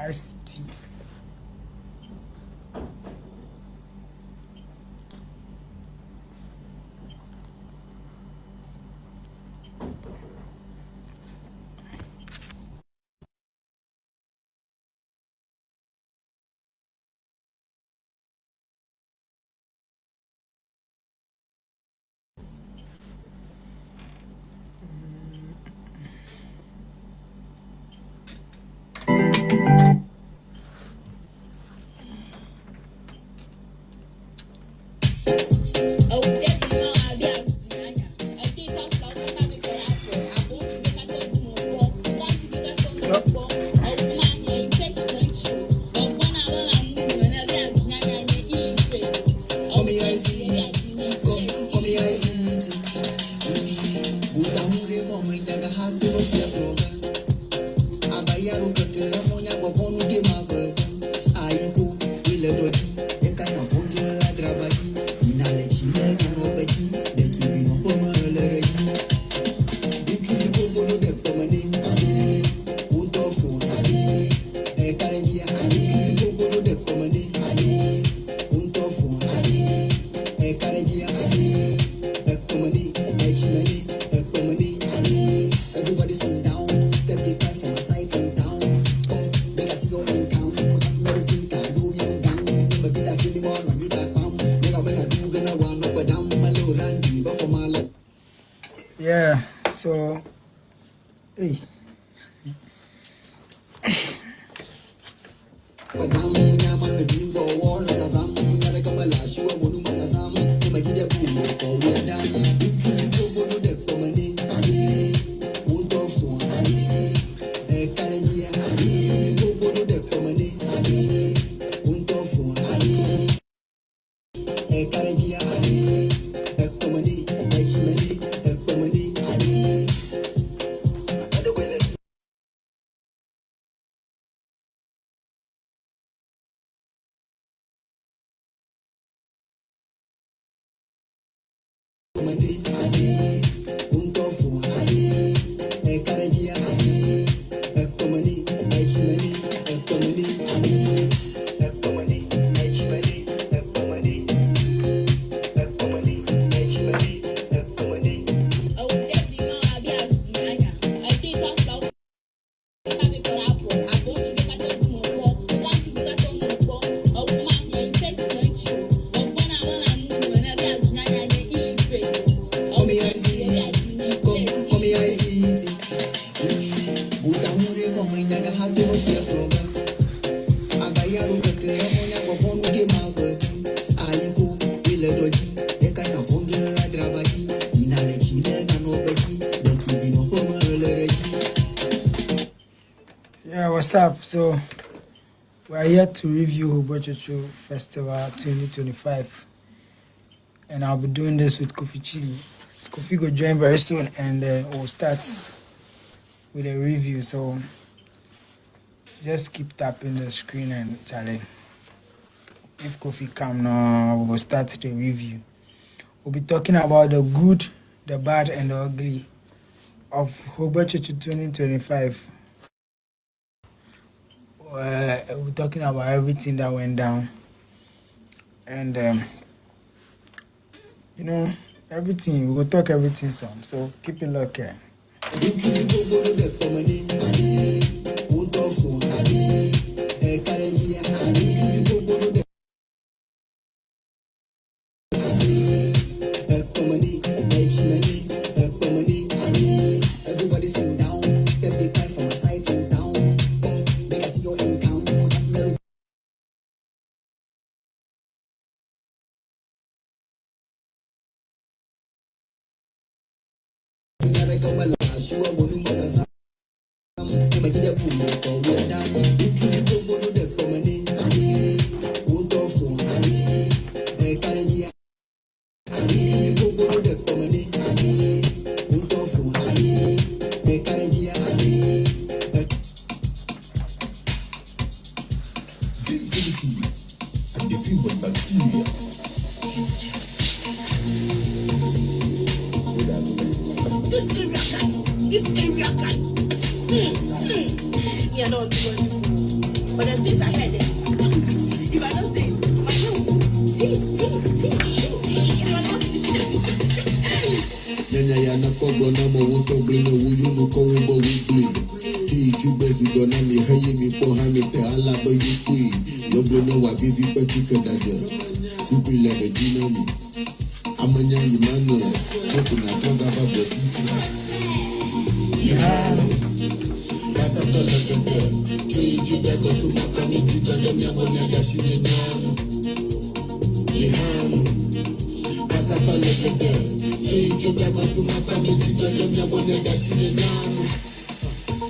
iced tea. Yeah, so hey. Yeah, what's up? So we are here to review Hogbetsotso Festival 2025, and I'll be doing this with Kofi Chidi. Kofi will join very soon, and we'll start with a review. So just keep tapping the screen and challenge. If Kofi come now, we will start the review. We'll be talking about the good, the bad, and the ugly of Hogbetsotso 2025. We're talking about everything that went down, and everything. We will talk everything some. So keep it locked. This area, guys. Yeah, no, But there's things ahead. If I don't say it, my name will Nyanya ya na kogo na mo wuto blino wuyu no ko wo wigli. Ti tu bezu dona mi haye mi po ha mi te ala ba yukui. Yo blino wa vivi pa chikadaja. Super la de dinami. Amanya imano. Ko na tonga ba bositi. Yeah. Pasa tola kebe. Ti bego suma komiti dodo mi abonya dashi ne nyano. Yeah. Pasa tola kebe. Tu bego suma komiti dodo mi abonya dashi ne nyano.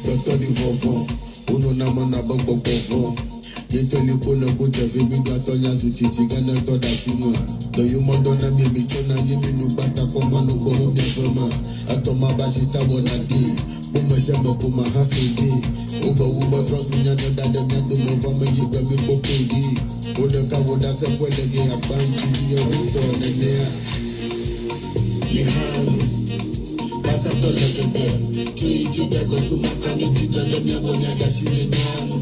Doctor di vovo. Uno na mana bobo bovo. Yenteli kona kucha vimi gatonya suchichi gana toda chuma. Do you modona mi michona yimi nubata kwa manu kwa humya fama. Atoma bashita wana di. Uma shama kuma hasidi. Uba trosu nyano dada nyado mavama yiga mi popo di. Uda kawoda se fwede ge akbanti ya wito nenea. Lihanu. Pasa tola kebe. Chi bego suma kamiti dodo miabonya dashi ne nyano.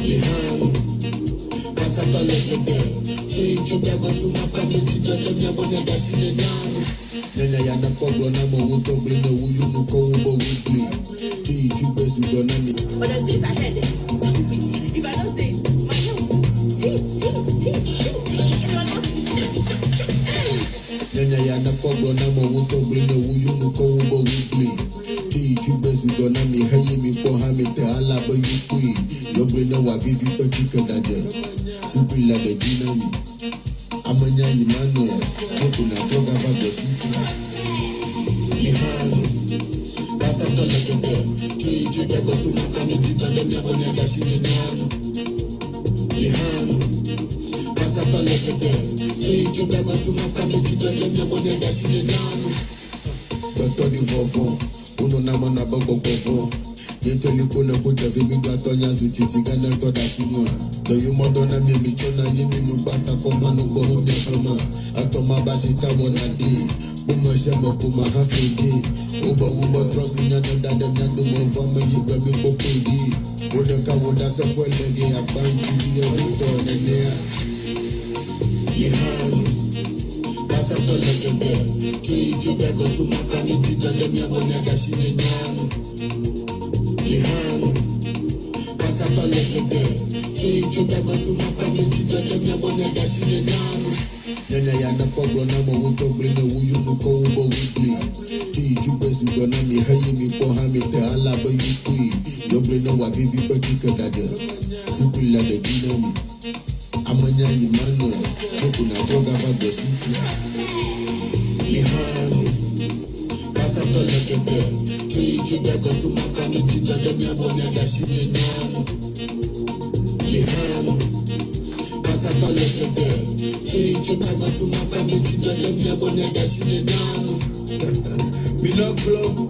Lihanu, pasa tole kebe. Chi bego suma kamiti dodo miabonya dashi ne nyano. Nyanya ya na kogo na mo wuto blino wuyu no ko wo wigli. Chi bezu dona mi. But there's things ahead. If I don't say it, my name will Nyanya ya na kogo na mo wuto blino wuyu no ko wo wigli. Chi bezu dona mi haye mi po ha mi te ala ba yukui. Yo blino wa vivi pa chikadaja. Super la de dinami. Amanya imano. Ko na tonga ba bositi. Lihanu. Pasa tola kebe. Chi bego suma komiti dodo mi abonya dashi ne nyano. Lihanu. Pasa tola kebe. Chi bego suma komiti dodo mi abonya dashi ne nyano. Doctor di vovo. Uno na mana bobo bovo. Yenteli kona kucha vimi gatonya suchichi gana toda chuma. Do you modona mi michona yimi nubata kwa manu kwa humya fama. Atoma bashita wana di. Uma shama kuma hasidi. Uba trosu nyano dada nyado mavama yiga mi popo di. Uda kawoda se fwede ge akbanti ya wito nenea. Lihanu. Pasa tola kebe. Chi bego suma komiti dodo miabonya dashi ne nyano. Lihanu. Pasa tola kebe. Chi bego suma komiti dodo miabonya dashi ne nyano. Nyanya ya na kogo na mo wuto blino wuyu no ko wo wigli. Chi bezu dona mi haye mi po ha mi te ala ba yukui. Yo blino wa vivi pa chikadaja. Super la de dinami. Amanya imano. Ko na tonga ba bositi. Lihanu. Pasa tola kebe. Chi bego suma komiti dodo mi abonya dashi ne nyano. Lihanu. Pasa tola kebe. Chi bego suma komiti dodo mi abonya dashi ne nyano. Milagro.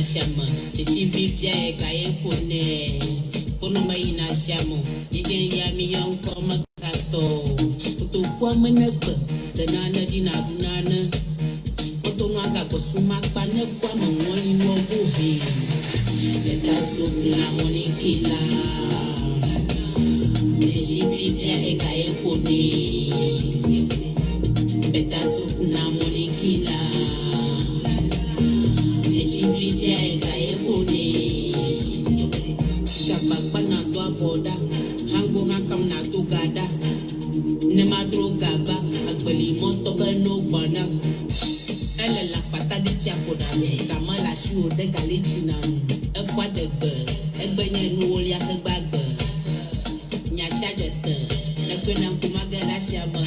Shama, the chief ya kaye pone, Ponoma ina shamo, Nigen yami young comagato, Utu Quamenepa, the Nana Dina Bunana, Otonaga Posuma Pane Quama Wally Mobuhi, let us look Namoni Kila, the chief ya kaye pone, let us look Namoni Kila. Livia ekaye pone Chapakpa na to aboda Hango hakam na to gada Nemadro gaba Agbeli moto beno gbana Ele la pata di tiakoda Kamala shu de galichina Efwa de gbe Egbenye nu olia hegbagbe Nyasha jete Lekwena kumagada shaba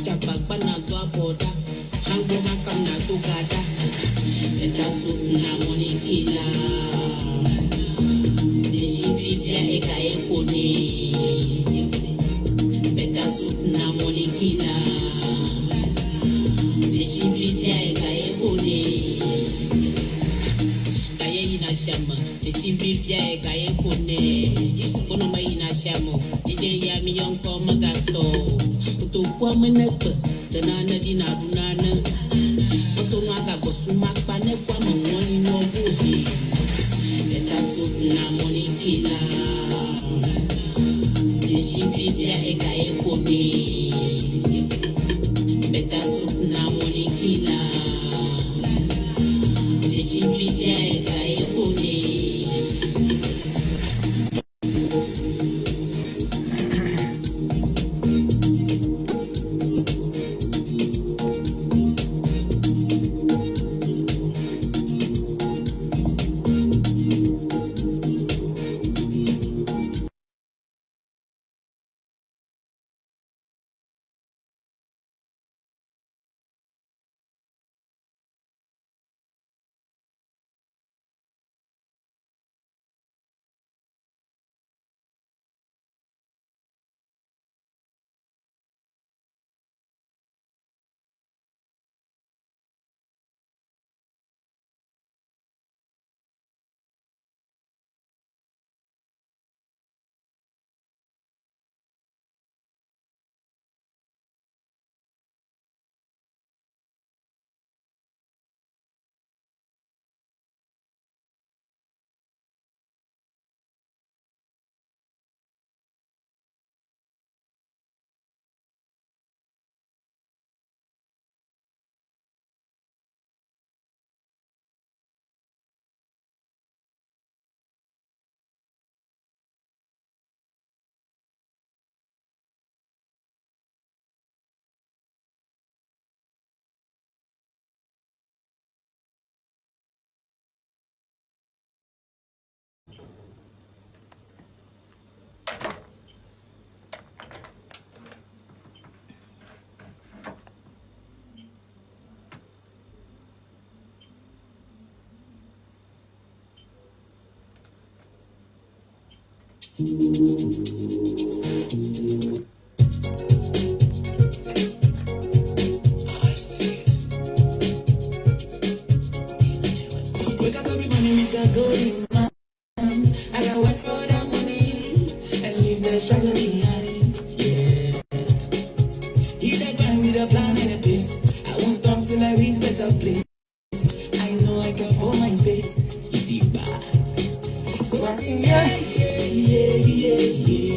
Chapakpa na to aboda Hango hakam na to gada Etasu na moni kila Deji vivia ekaye pone Etasu na moni kila Deji vivia ekaye pone Kaye ina shama Deji vivia ekaye pone Ponoma ina shamo Nije ya mi yonko magato woman, the nana dina dunana. Otomaga bosuma pane kwa money no booty. Let us soup na money killer. She vivia eka ekoni. Better soup na money killer. She vivia eka ekoni. Wake up every morning, meet a good man. I got work for that money and leave the struggle behind. Yeah. He that grind with a plan and a pace. I won't stop till I reach better place. I know I can hold my faith. Deep back. So I sing, yeah, yeah, yeah, yeah, yeah.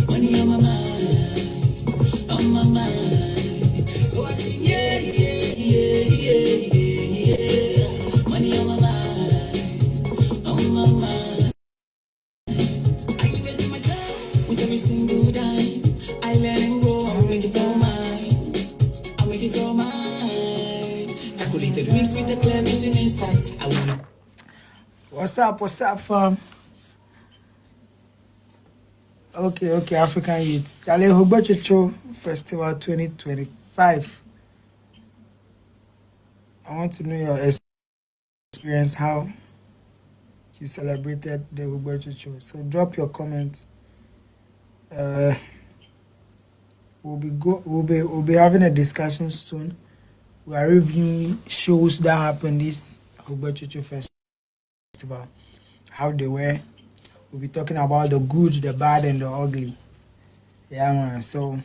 Money on my mind, on my mind. So I sing, yeah, yeah, yeah, yeah, yeah. Money on my mind, on my mind. I invest in myself with every single dime. I learn and grow, I make it all mine. I make it all mine. Calculated risks with the clear vision insights. I want. What's up, fam? Okay, African Youth. Anlo Hogbetsotso Festival 2025. I want to know your experience, how you celebrated the Hogbetsotso. So drop your comments. We'll be having a discussion soon. We are reviewing shows that happened this Hogbetsotso Festival, how they were. We'll be talking about the good, the bad, and the ugly. Yeah, man. So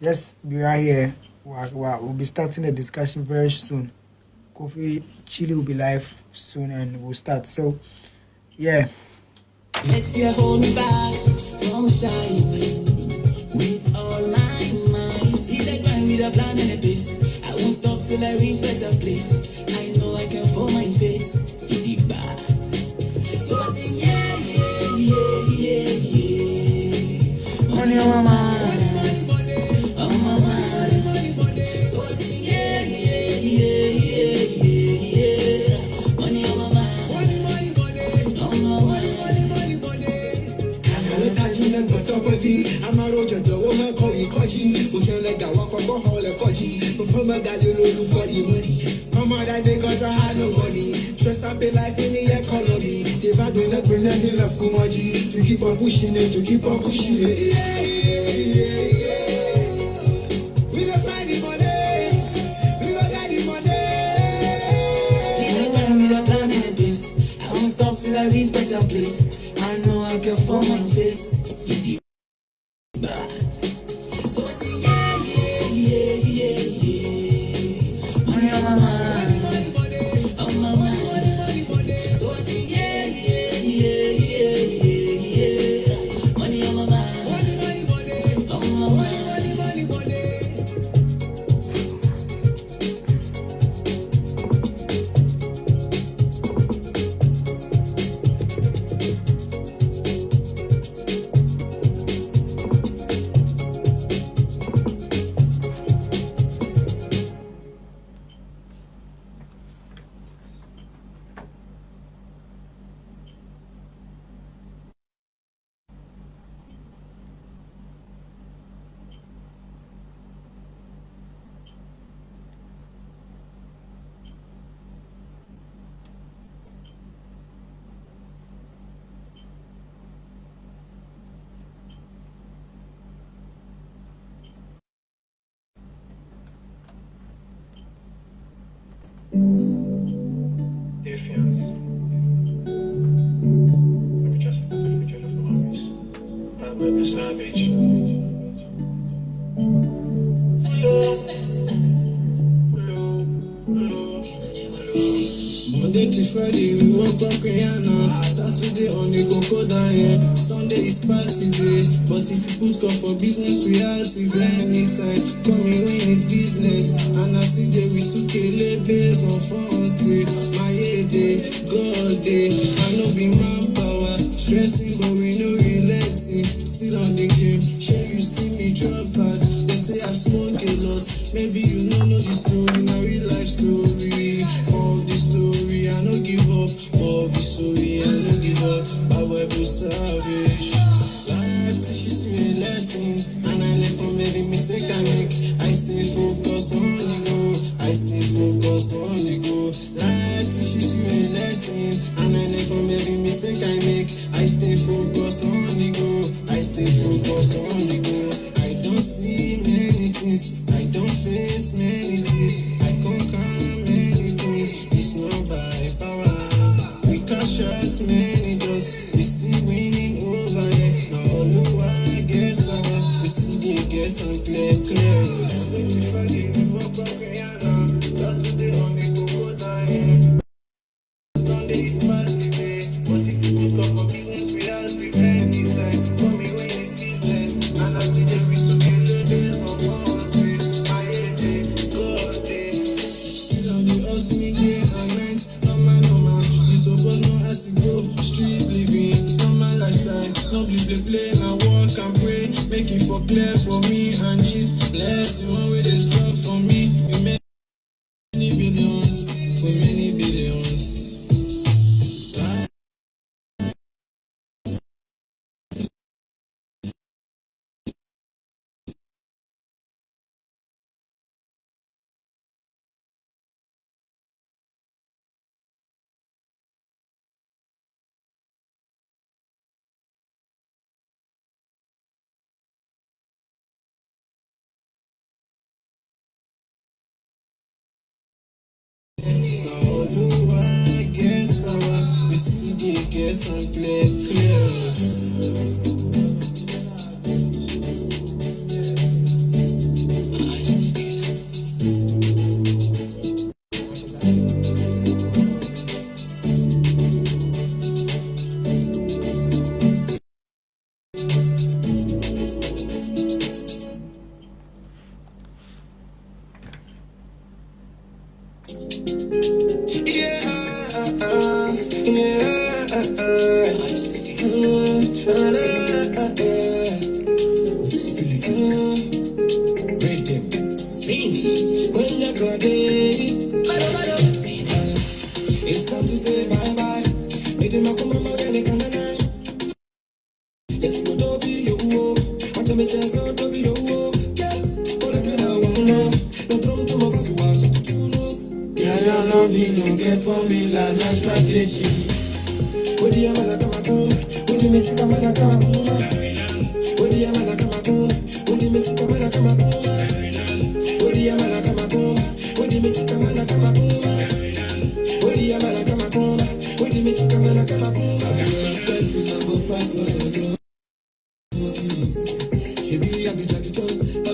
just be right here. We'll be starting the discussion very soon. Kofi Chili will be live soon, and we'll start. So, yeah. Let fear hold me back from shining with all my might. He that grind with a plan and a pace. I won't stop till I reach better place. I know I can hold my faith. Deep back. So I sing, yeah, yeah, yeah, yeah, yeah. Money on my mind, on my mind. So I sing, yeah, yeah, yeah, yeah, yeah, yeah. Money on my mind, on my mind. I'm a road to woman call you Koji. We can let that walk up a hole of Koji. Before my dad, you look for the money. Mama died because I had no money. Stress up a life in the economy. They've had to let bring them love Kumaji. To keep on pushing it, to keep on pushing it. Yeah, yeah, yeah, yeah. We don't find the money. We don't got the money. He's a man with a plan and a pace. I won't stop till I reach better place. I know I can form my faith. So I say, yeah, yeah, yeah, yeah, yeah. Money on my mind. On my mind. So I say, yeah, yeah, yeah, yeah, yeah, yeah. Money on my mind. On my mind. Dear fiance, have you just perfect picture of memories? I'm going to savage. Monday to Friday, we walk up Rihanna. Saturday on the Coco Diet. Sunday is party day. But if you put call for business, we active anytime. Coming when it's business. And I see day we took a labels on phones day. My day, God day. I know be manpower. Stressing, but we know relating. Still on the game. Sure you see me drop out. They say I smoke a lot. Maybe you know the story. My real life story. Of the story, I no give up. Of the story, I no give up. I will be savage. Life teaches you a lesson, and I learn from every mistake I make. I stay focused on the goal. I stay focused on the goal. Life teaches you a lesson, and I learn from every mistake I make. I stay focused on the goal. I stay focused on the goal. I don't see many things. I don't face many things. I conquer many things. It's not by power. We can shots many doors. We still winning over here. Now all the while gets power. We still get some clear. Still on the hustling day and night. Normal. You suppose know as to go. Street living, normal lifestyle. No play. Now walk and pray. Make it for clear for me and just less. The one way they solve for me. We make many billions. We many billions. Now all the while gets power. We still get some clear. It's time to say bye bye. Make them come on my way, yes, you go to be you. Watch me say so to be you. Yeah, all I can know. No drum to my face, watch it to know. Yeah, your love you no get for me like no strategy. What do you man come a come? What do you miss come a come a come? What do you man come a come? What do you miss come a come a come? What do you man come a come? What do you miss come a come a come? What do you man come a come? What do you miss come a come a come? I go fight for you. She be a bitch like it all.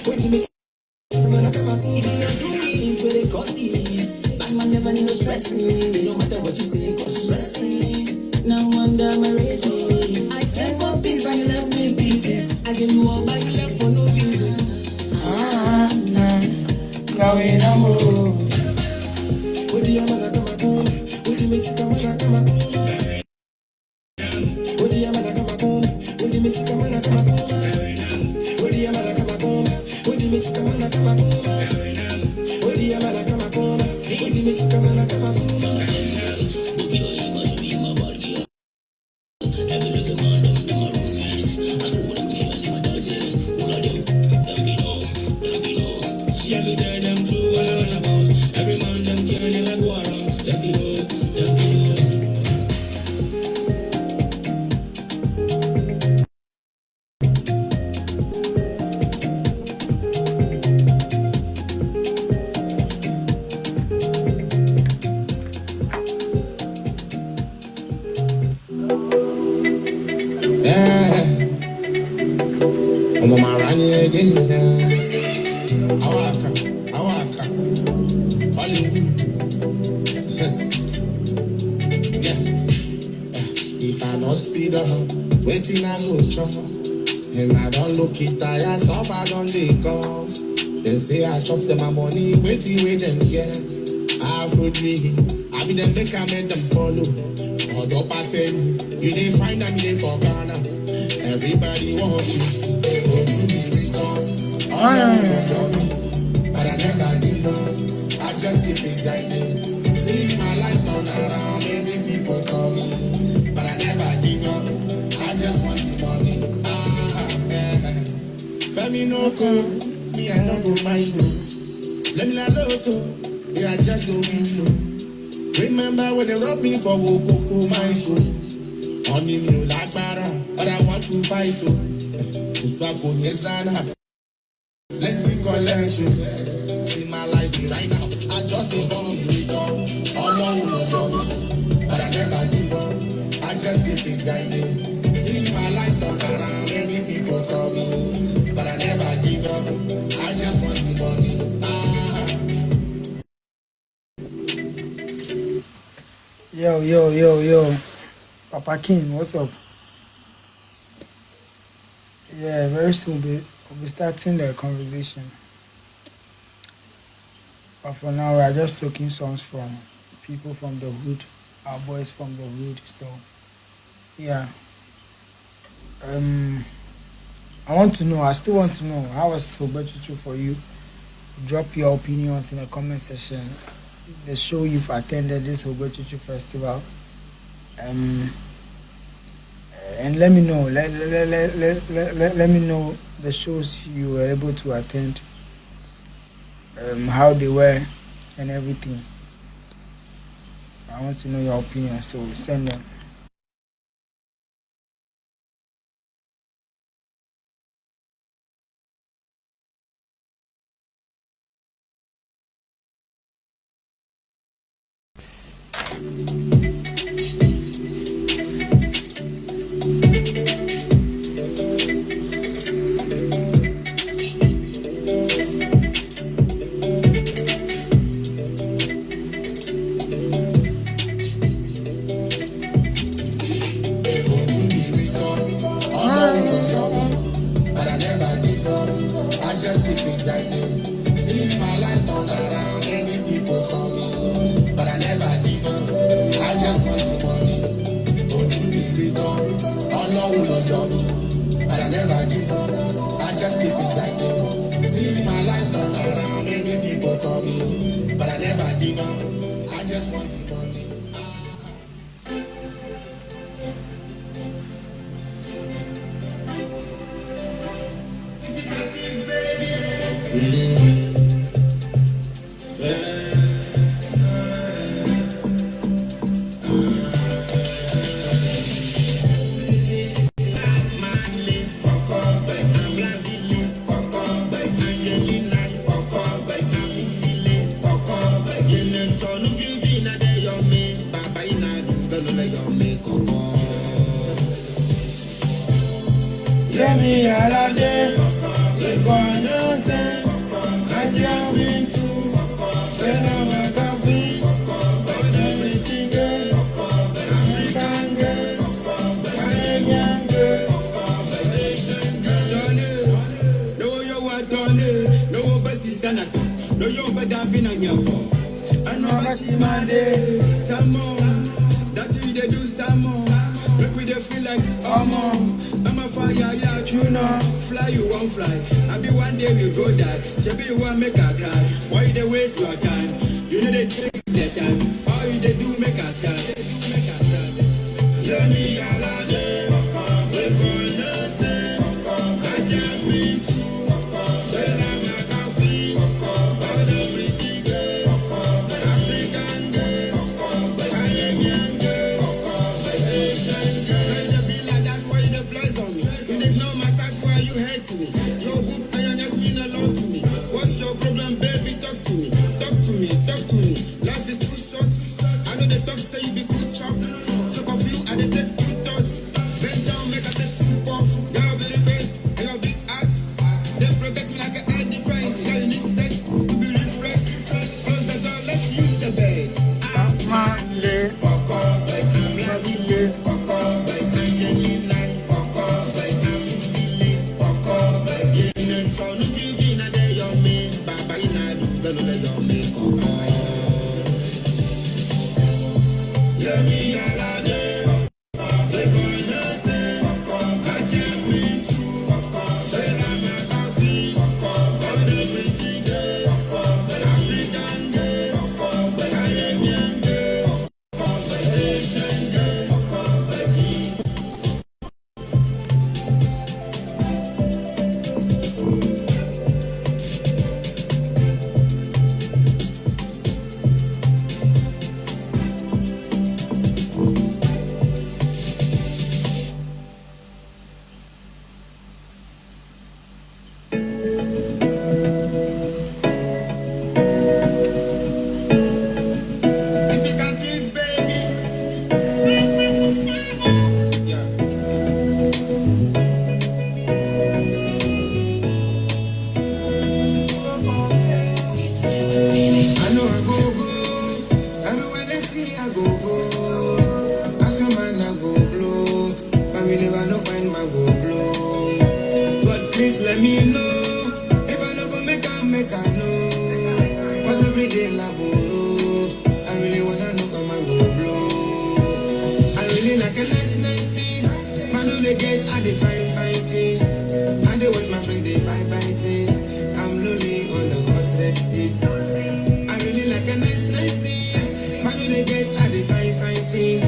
When you miss man, I come up with the where they cost these. Bad man never need no stress me. No matter what you say, cause you stressing. Now under my rating. I came for peace, but you left me in pieces. I gave you all, but you left for no reason. Now we know. With the man, I come up home. With the music, man, I come up home. With the man, I come up home. With the music, man, I come up home. With the man, I come up home. With the music, man, I come up home. With the man, I come up home. With the music, man, I come up home. I'm on my running again. I walk, Hollywood. Yeah. If I don't speed up, waiting I go chop. And I don't look it, I suffer on the cause. They say I chop them my money, waiting with them get. Afro-G, I be them make I make them follow. Although pattern, you didn't find them, they for Ghana. Everybody want to see. Go to me, we come. All I know, but I never give up. I just keep it grinding. See my life turn around, many people call me, but I never give up. I just want the money. Femi no come, me I no go mind bro. Let me la loto, me I just go window. Remember when they robbed me for Wokoko Michael? Money me like para, but I want to fight you. Uswako nyezana, let me collect you. See my life right now, I just don't want to go. All on the job, but I never give up. I just keep it grinding. See my life turn around, many people call me, but I never give up. I just want the money. Yo. Papa King, what's up? Yeah, very soon we'll be starting the conversation. But for now, we are just soaking songs from people from the hood, our boys from the hood. So, yeah. I still want to know, how was Hogbetsotso for you? Drop your opinions in the comment section. The show you've attended, this Hogbetsotso festival. And let me know. Let me know the shows you were able to attend, how they were, and everything. I want to know your opinion, so send them. If I no say but I've been on your call. I know Never what see you my mad day. some more. That you they do some more. Make we they feel like I'm a fire, yeah, you know. Fly you won't fly. I be one day we go die. Shebi you want make a cry. Why you they waste your time? You know they take the time. All you they do make a cry. Yeah, me a la day. We for no say. I just mean to. When I'm a coffee. All the pretty girls. African girls. Caribbean girls. Asian girls. They be like that's why you the flies on me. You didn't know my touch why you hate me. Your book and your just mean a lot to me. What's your problem, baby? Talk to me. Talk to me. Talk to me. Life is too short. I know the talk say you be good chop. So confused, I dey take two thoughts. Bend down, make a take two puff. Girl, be the face, and your big ass. They protect me like an air defense. Girl, you need sex to be refreshed. Close the door, let's use the bed. I'm Male. Coco, but I'm lovely. Coco, but I'm jelly like Coco, but I'm easily Coco, but you ain't for no TV, na dey your me. Baba, you na do, gonna let your me Coco. Yeah, me a la day. They for no say. I just mean to. When I'm a coffee. All the pretty girls. African girls. Caribbean girls. Asian girls. Typical things, baby. Yeah. I know I go go. Everywhere they see I go go. As a man I go blow. But we never no find my go blow. God please let me know. If I don't go make I know. Cause every day la borrow. I really wanna know come I go blow. I really like a nice thing. Man know they get I they fine things. I they watch my friends they buy things. I'm lonely on the hot red seat. I really like a nice thing. Man know they get I they fine things.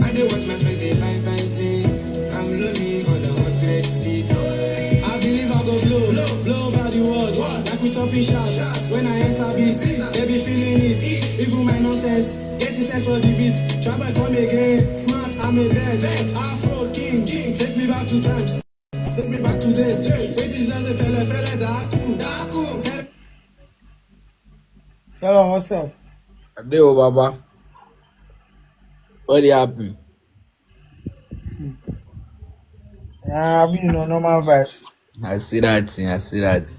I they watch my friends they buy things. I'm lonely on the hot red seat. I believe I go blow over the world. Like we topping shots. When I enter beat, they be feeling it. Even my nonsense, get his sense for the beat. Try to come again, smart, I'm a bed. Afro king, take me back to times. Take me back to this. Wait, is just a fella, daku. Tell what's up? Adeo Baba, what happened? Yeah, I mean, normal vibes. I see that.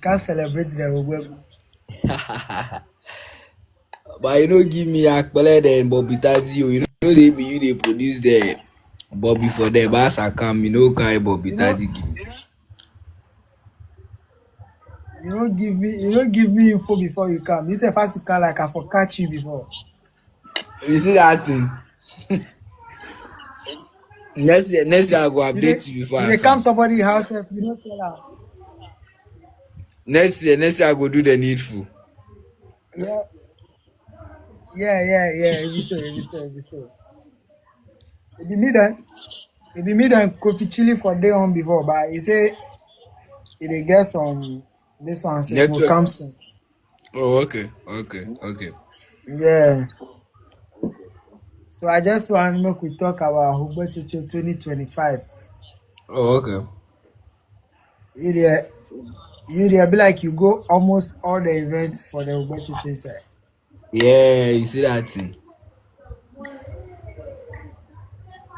Can't celebrate the web. But you know, give me a Akpele and Bobby Tadio. You know, they produce the Bobby for the bass account. You know, carry Bobby You know, Tadi. you don't give me info before you come. You say first you come like I for catch you before. You see that thing? Next year I go You dey update you before you I dey come come. somebody house if you don't tell her. Next year I go do the needful. Yeah, yeah. If you so. If you meet them, if you meet them, Kofi Chili for day on before, but he say if they get some this one say will Network. come soon. Oh, okay. Yeah. So I just want to make we talk about Hogbetsotso 2025. Oh, okay. You there be like you go almost all the events for the Hogbetsotso inside. Yeah, you see that thing.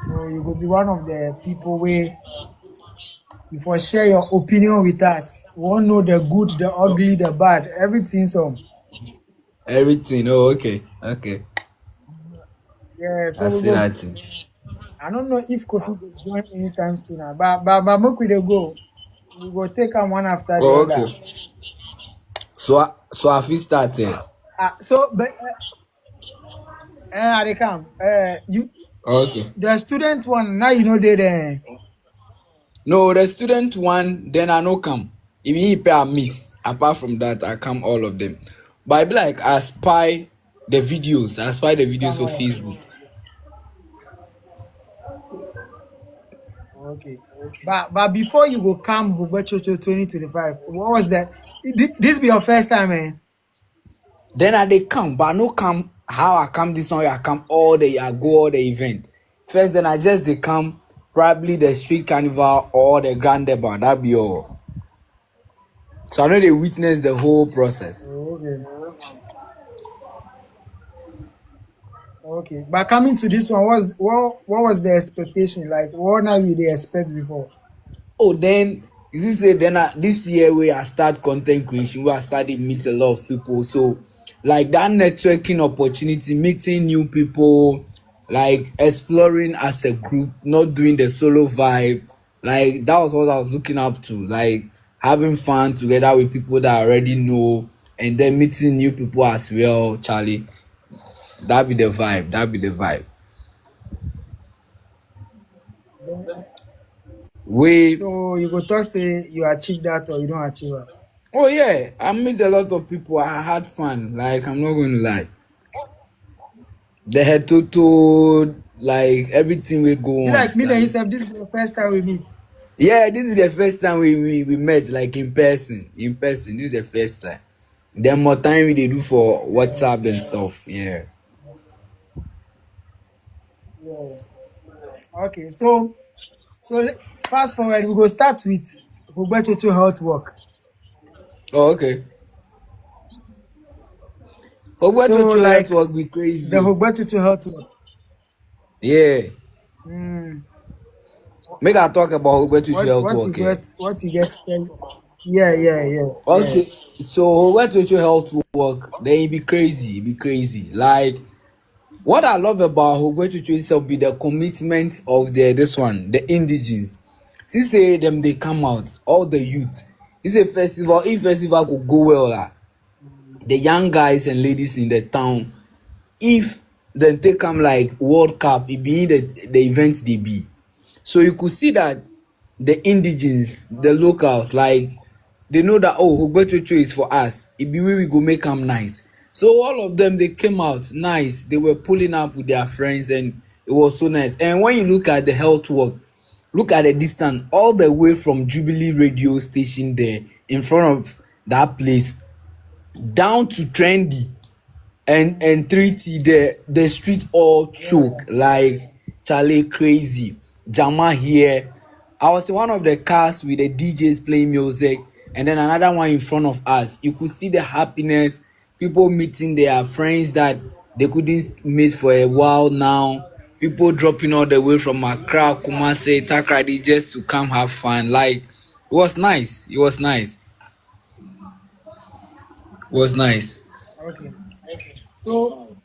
So you will be one of the people where you for share your opinion with us. We want know the good, the ugly, the bad, everything. So Everything. Oh, okay. yeah, I so we see go. that thing. I don't know if Kofi will join anytime soon, but make we dey go. We go take them one after the Oh, other. okay. So have you started? So, but they come. You Okay. the student one now you know they there. No, the student one, then I no come. If he pay a miss, apart from that, I come all of them. But I be like, I spy the videos Come of on. Facebook. Okay. But before you go come Hogbetsotso 2025, what was that? This be your first time, eh? Then I they come, but I no come how I come this one, I come all the I go all the event. First, then I just they come probably the street carnival or the grand debut. That be all. So I know they witness the whole process. Okay. Okay. But coming to this one, what was the expectation? Like what now you they expect before? Oh, then this say then this year where I start content creation, where I started meet a lot of people. So like that networking opportunity, meeting new people, like exploring as a group, not doing the solo vibe. Like that was what I was looking up to. Like having fun together with people that I already know, and then meeting new people as well, Charlie. That be the vibe. That be the vibe. We So you go talk say you achieve that or you don't achieve it. Oh yeah, I met a lot of people. I had fun. Like I'm not going to lie. The head to like everything will go Be on. like me then Like yourself, this is the first time we meet. yeah, this is the first time we met like in person. In person, this is the first time. Then more time we they do for WhatsApp and stuff. Yeah. Yeah. Okay, so fast forward, we go start with Hogbetsotso health work. Oh okay. So Hogbetsotso like network be the crazy. Hogbetsotso health work. Yeah. Mm, Make I talk about Hogbetsotso network. Eh? what you get yeah, yeah, yeah, yeah. Okay. So Hogbetsotso health work, then it be crazy. It be crazy. Like what I love about Hogbetsotso itself be the commitment of the indigenes. See say them they come out, all the youth. It's a festival. If festival could go well, the young guys and ladies in the town, if dem take am like World Cup, it be the event they be. So you could see that the indigenes, the locals, like they know that oh Hogbetsotso is for us. It be we go make am nice. So all of them they came out nice. They were pulling up with their friends and it was so nice. And when you look at the health work, look at the distance all the way from Jubilee radio station there in front of that place down to Trendy and 3T the street all choke like Charlie crazy. Jama here. I was in one of the cars with the DJs playing music and then another one in front of us. You could see the happiness, people meeting their friends that they couldn't meet for a while now. People dropping all the way from Accra, Kumasi, Takrady just to come have fun. Like it was nice. It was nice. It was nice. Okay. So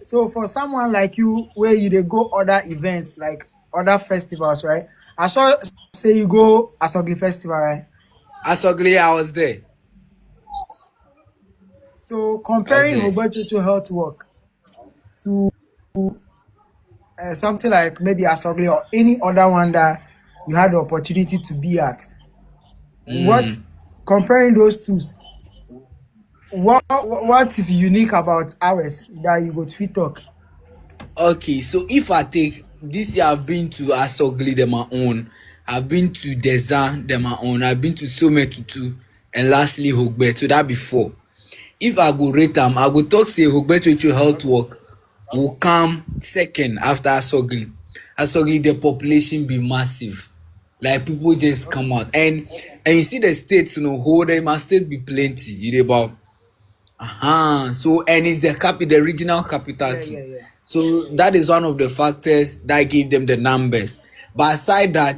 so for someone like you where you dey go other events like other festivals, right? I saw say you go Asogli festival, right? As ugly I was there. So I was comparing there. Hogbetsotso health work to something like maybe Asogli or any other one that you had the opportunity to be at, what Mm. comparing those two, what is unique about ours that you go fit talk? Okay, so if I take this year, I've been to Asogli them my own. I've been to Deza them my own. I've been to Sometutu and lastly Hogbe. So that before. If I go rate them, I go talk say Hogbetsotso health work will come second after Asogli. Asogli the population be massive. Like people just come out and you see the states, hold them must state be plenty. You dey about so and it's the regional capital Yeah, too. yeah, yeah. So that is one of the factors that give them the numbers. But aside that,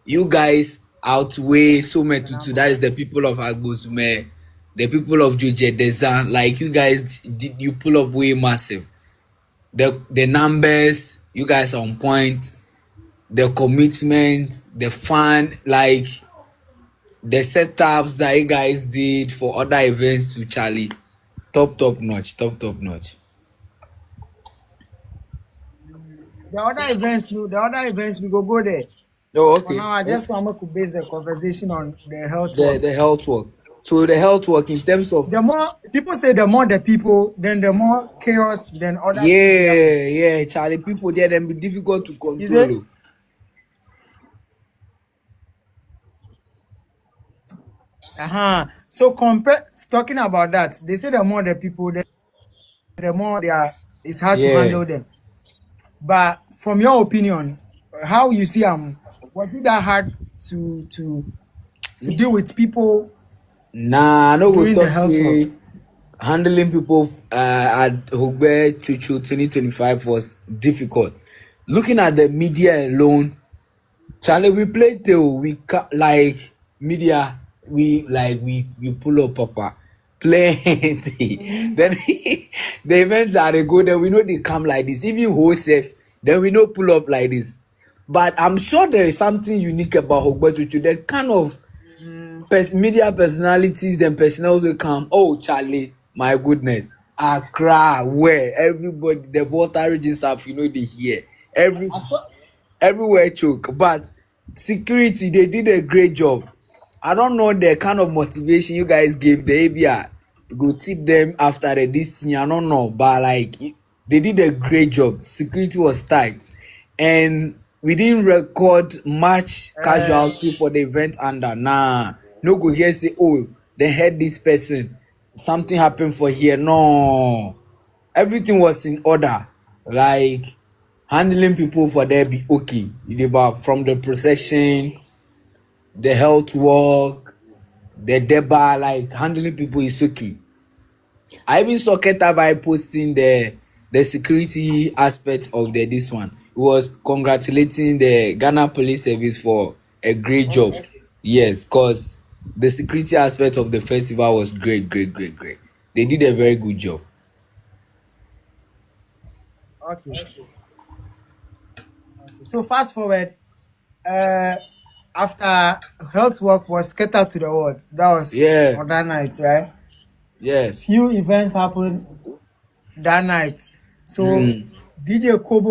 you guys outweigh so The Tutu. That numbers. is the people of Agbozume, the people of Joje Dezan. Like you guys, you pull up way massive. The numbers, you guys are on point. The commitment, the fun, like the setups that you guys did for other events to Charlie. Top notch, top notch. The other events we go there. Oh, For okay. now, I Let's just want to base the conversation on the health the work. the health work. So the health work in terms of, The more people say, the more the people, then the more chaos, then other things they happen. yeah, Charlie, people there then be difficult to You say, control. Oh. So compare talking about that, they say the more the people, the more they are. It's hard to Yeah. handle them. But from your opinion, how you see was it that hard to to to deal with people Nah, I no go during the talk health work? say handling people at Hogbetsotso 2025 was difficult. Looking at the media alone, Charlie, we played till like media, we pull up papa plenty. Then the events that they go there, we know they come like this. Even wholesale, then we know pull up like this. But I'm sure there is something unique about Hogbetsotso. The kind of media personalities, then personnel will come. Oh, Charlie, my goodness, Accra, where everybody, the water regions have, they hear I saw everywhere choke. But security, they did a great job. I don't know the kind of motivation you guys gave the ABR. Go tip them after this thing. I don't know, but like they did a great job. Security was tight, and we didn't record much casualty for the event under. Nah, no go here say, oh, they had this person, something happened for here. No, everything was in order. Like handling people for there be okay. From the procession, the health work, the deba, like handling people is okay. I even saw Keta Vibe posting the security aspect of this one. He was congratulating the Ghana Police Service for a great job. Yes, cause the security aspect of the festival was great. They did a very good job. okay. So fast forward, uh, after health work was scattered to the world. That was Yeah. on that night, right? Yes. Few events happened that night. So Mm. DJ Kobo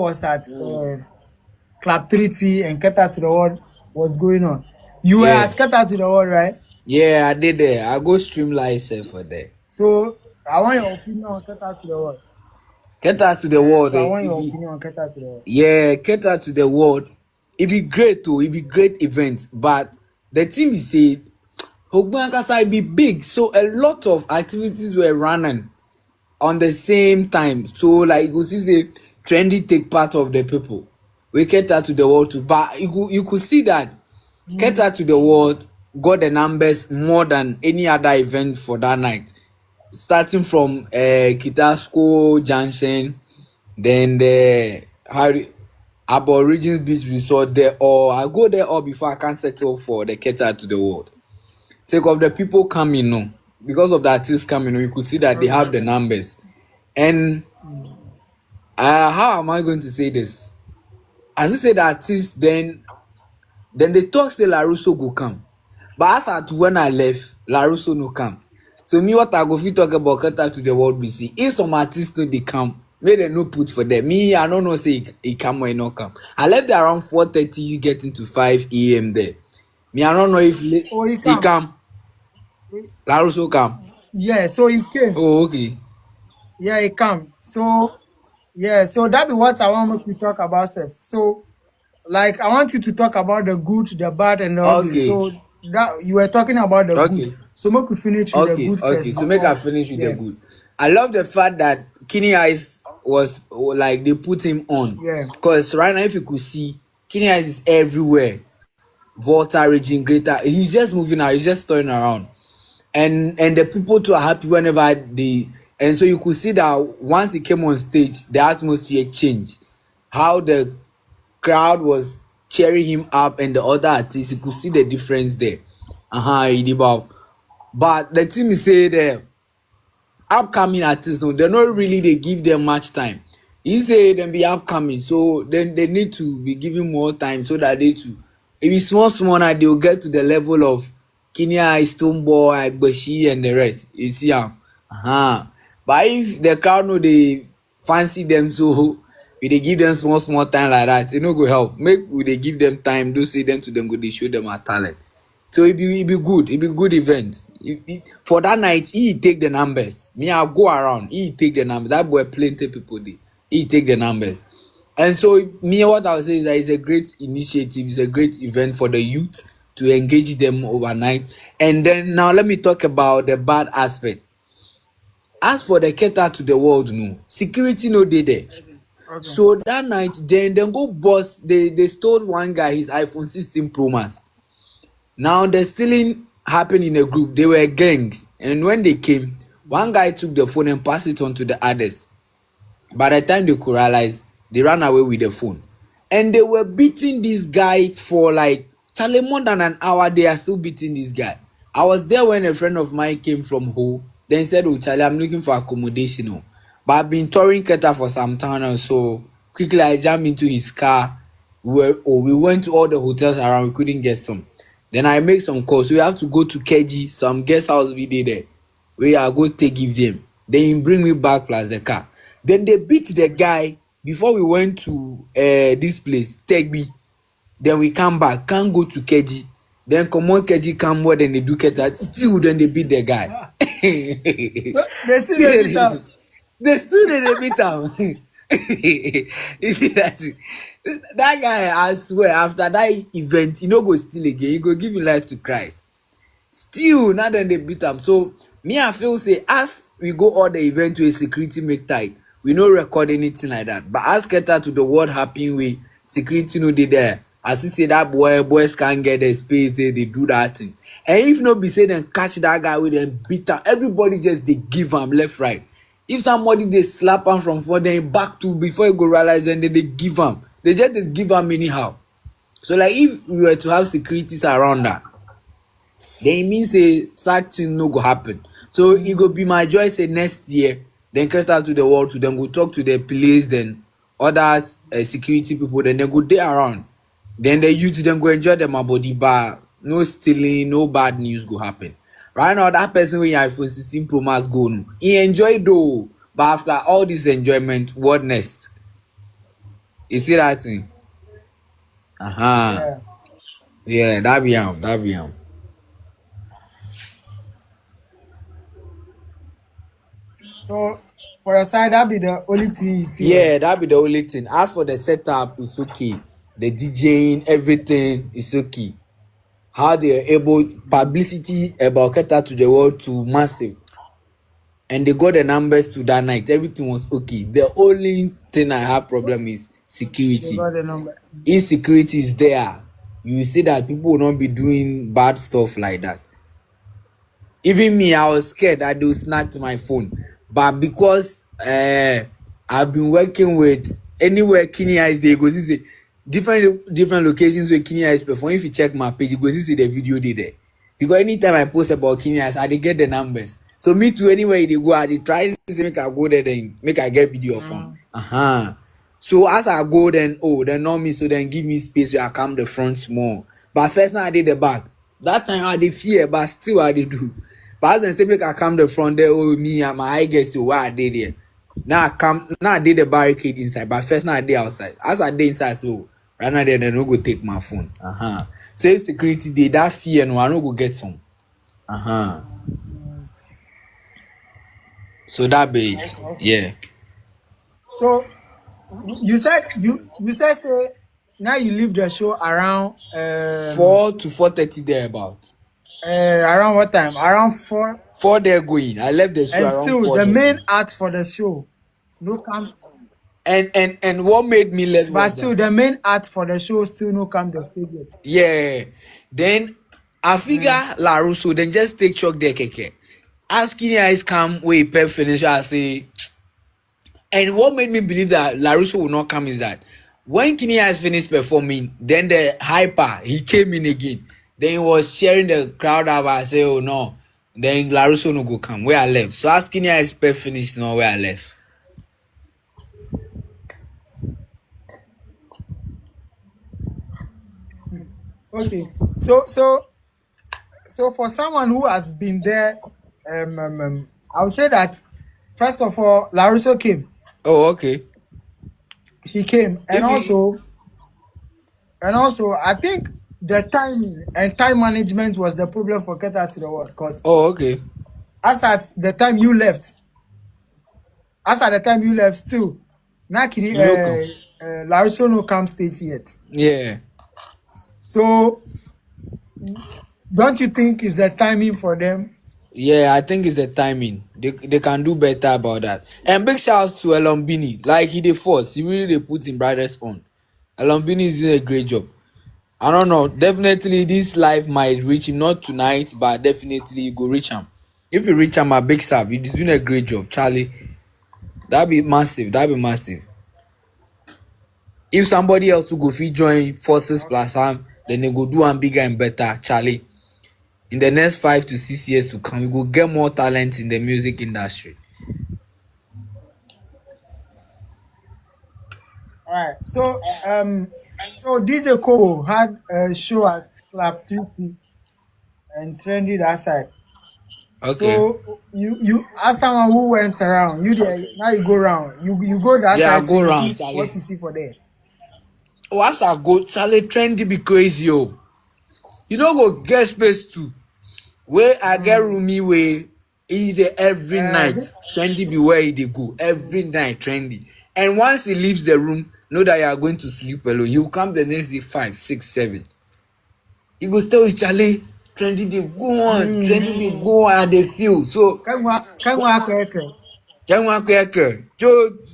was at Club 3T and Keta to the World was going on. You were Yeah. at Keta to the World, right? Yeah, I did there. I go stream live sef for there. So I want your opinion on Keta to the World. Get out to the world. So I Eh? want your opinion on Keta to the World. Yeah, get out to the world. It be great too. It be great event. But the thing is say, Hogbankasa it be big. So a lot of activities were running on the same time. So like you see say trendy take part of the people. We get out to the world too. But you could see that get out to the world got the numbers more than any other event for that night. Starting from Kitasco Junction, then the Aborigines beach resort there, or I go there all before I can settle for the Cater to the world. Take of the people coming, no, because of the artists coming, you could see that they have the numbers. And how am I going to say this? As I say the artists, then they talk say Larusso go come. But as at when I left, Larusso no come. So me what I go fit talk about Cater to the world be see. If some artists no dey come, make dem no put for them. Me, I no know say he come or he no come. I left there around 4:30, you getting to 5 a.m. there. Me, I don't know if Oh, he he come. come. Larusso come. Yeah, so he came. Oh, okay. Yeah, he come. So yeah, so that be what I want to talk about, Seth. So like I want you to talk about the good, the bad, and the ugly. Okay. So that you were talking about the good. Okay. So make we finish with the good Okay. first So make I before. finish with the Yeah, good. I love the fact that Kenny Ice was like they put him on. yeah. Because right now if you could see, Kenny Ice is everywhere. Volta region, greater. He's just moving out, he's just turning around. And the people too are happy whenever they, and so you could see that once he came on stage, the atmosphere changed. How the crowd was cheering him up and the other artists, you could see the difference there. Idiba. But the thing is say the upcoming artists no, they not really they give them much time. He say them be upcoming, so then they need to be given more time so that they too If it's small now, they will get to the level of Kenya, Stonebwoy, Agbeshi, and the rest. You see am. But if the crowd know they fancy them, so we dey give them small time like that, e no go help. Make we dey give them time, do say them to them, go dey show them our talent. So it be good. It be good event. For that night, he take the numbers. Me, I'll go around. He take the numbers. That boy plenty people did. He take the numbers. And so me, what I'll say is that it's a great initiative. It's a great event for the youth to engage them overnight. And then now let me talk about the bad aspect. As for the cater to the world, no security, no dey there. Okay. So that night, then go boss. They stole one guy his iPhone 16 Pro Max. Now the stealing happened in a group. They were gangs, and when they came, one guy took the phone and passed it on to the others. By the time they could realize, they ran away with the phone, and they were beating this guy for like Charlie more than an hour. They are still beating this guy. I was there when a friend of mine came from Ho. Then said, "Oh Charlie, I'm looking for accommodation." Oh. But I've been touring Keta for some time now, so quickly I jumped into his car. We went to all the hotels around. We couldn't get some. Then I make some calls. We have to go to Keji, some guest house we did there. We are go take give them. Then he bring me back plus the car. Then they beat the guy before we went to this place, Tegbi. Then we come back, can't go to Keji. Then come on Keji, come more than they do Keta. Still then they beat the guy. They still dey beat am. They still they beat him. You see that guy, I swear, after that event, he no go steal again. He go give his life to Christ. Still, now then they beat him. So me, I feel say as we go all the event with security make tight, we no record anything like that. But as cater to the world happening way, security no dey there. As he say that boys can't get the space, they do that thing. And if no be say them catch that guy with them beat him, everybody just they give him left right. If somebody they slap him from front, then back to before you go realize, and then they give him. They just give him anyhow. So like if we were to have securities around that, then it means say such thing no go happen. So it go be my joy say next year, then get out to the world to them go talk to the police, then others security people, then they go there around. Then the youth then go enjoy them body bar. No stealing, no bad news go happen. Right now, that person with iPhone 16 Pro Max go no. He enjoy though, but after all this enjoyment, what next? You see that thing? Yeah. Yeah, that be him. So for your side, that be the only thing you see. Yeah, that be the only thing. As for the setup, it's okay. The DJing, everything is okay. How they are able publicity about Keta to the world to massive, and they got the numbers to that night. Everything was okay. The only thing I have problem is They security. got the number. If security is there, you will see that people will not be doing bad stuff like that. Even me, I was scared that they would snatch my phone. But because I've been working with anywhere Kenya is there, you go see different locations where Kenya is perform. If you check my page, you go see the video there. Because anytime I post about Kenya, I dey get the numbers. So me too, anywhere they go, I dey try to say make I go there, then make I get video from. So as I go, then know me, so then give me space where I come the front small. But first now I did the back. That time I did fear, but still I did do. But as they say make I come the front there, me and my eye gets why I did there. Now I did the barricade inside, but first now I did outside. As I did inside, so right now they no go take my phone. So if security dey that fear, no, I no go get some. So that be it. Yeah. So you said say now you leave the show around 4 to 4:30 there about. around what time? Around 4. 4 there going. I left the show And around still 4 the there. main act for the show no come. And what made me less But was still that, the main act for the show still no come the figure. yeah. Then I figure La Russo then just take chalk there keke. Asking eyes come way pep finish. I say, and what made me believe that La Russo will not come is that when Kini has finished performing, then the hyper he came in again. Then he was sharing the crowd up. I say, oh no. Then La Russo no go come. Where I left. So as Kini has pep finished, no where I left. Okay. So for someone who has been there, I would say that first of all, Larusso came. Oh, okay. He came, If you and also I think the timing and time management was the problem for Keta to the world. Because oh, okay. as at the time you left, still, Nakiri, You know come. Larusso no come stage yet. Yeah. So don't you think is the timing for them? Yeah, I think it's the timing. They can do better about that. And big shout out to Elombini. Like he dey force. He really dey put him brothers on. Elombini is doing a great job. I don't know. Definitely this life might reach him. Not tonight, but definitely you go reach him. If you reach him, a big sub. He's doing a great job, Charlie. That'd be massive. That'd be massive. If somebody else to go fit join forces plus am, then they go do am bigger and better, Charlie. In the next 5 to 6 years to come, we go get more talent in the music industry. All right. So DJ Kobo had a show at Club 3T and trendy that side. Okay. So you as someone who went around, you there now you go around. You go that Yeah, side go to round, see Charlie. what you see for there. Oh, as I go, Charlie trendy be crazy, yo. You don't go get space too. Where I get roomy way, he dey every night. Uh, Trendy be where he dey go. Every night, trendy. And once he leaves the room, know that you are going to sleep alone. He will come the next day 5, 6, 7. He go tell you, Charlie, trendy dey go on, trendy dey go on, and they feel. So, Kanwa keke. Janwa keke,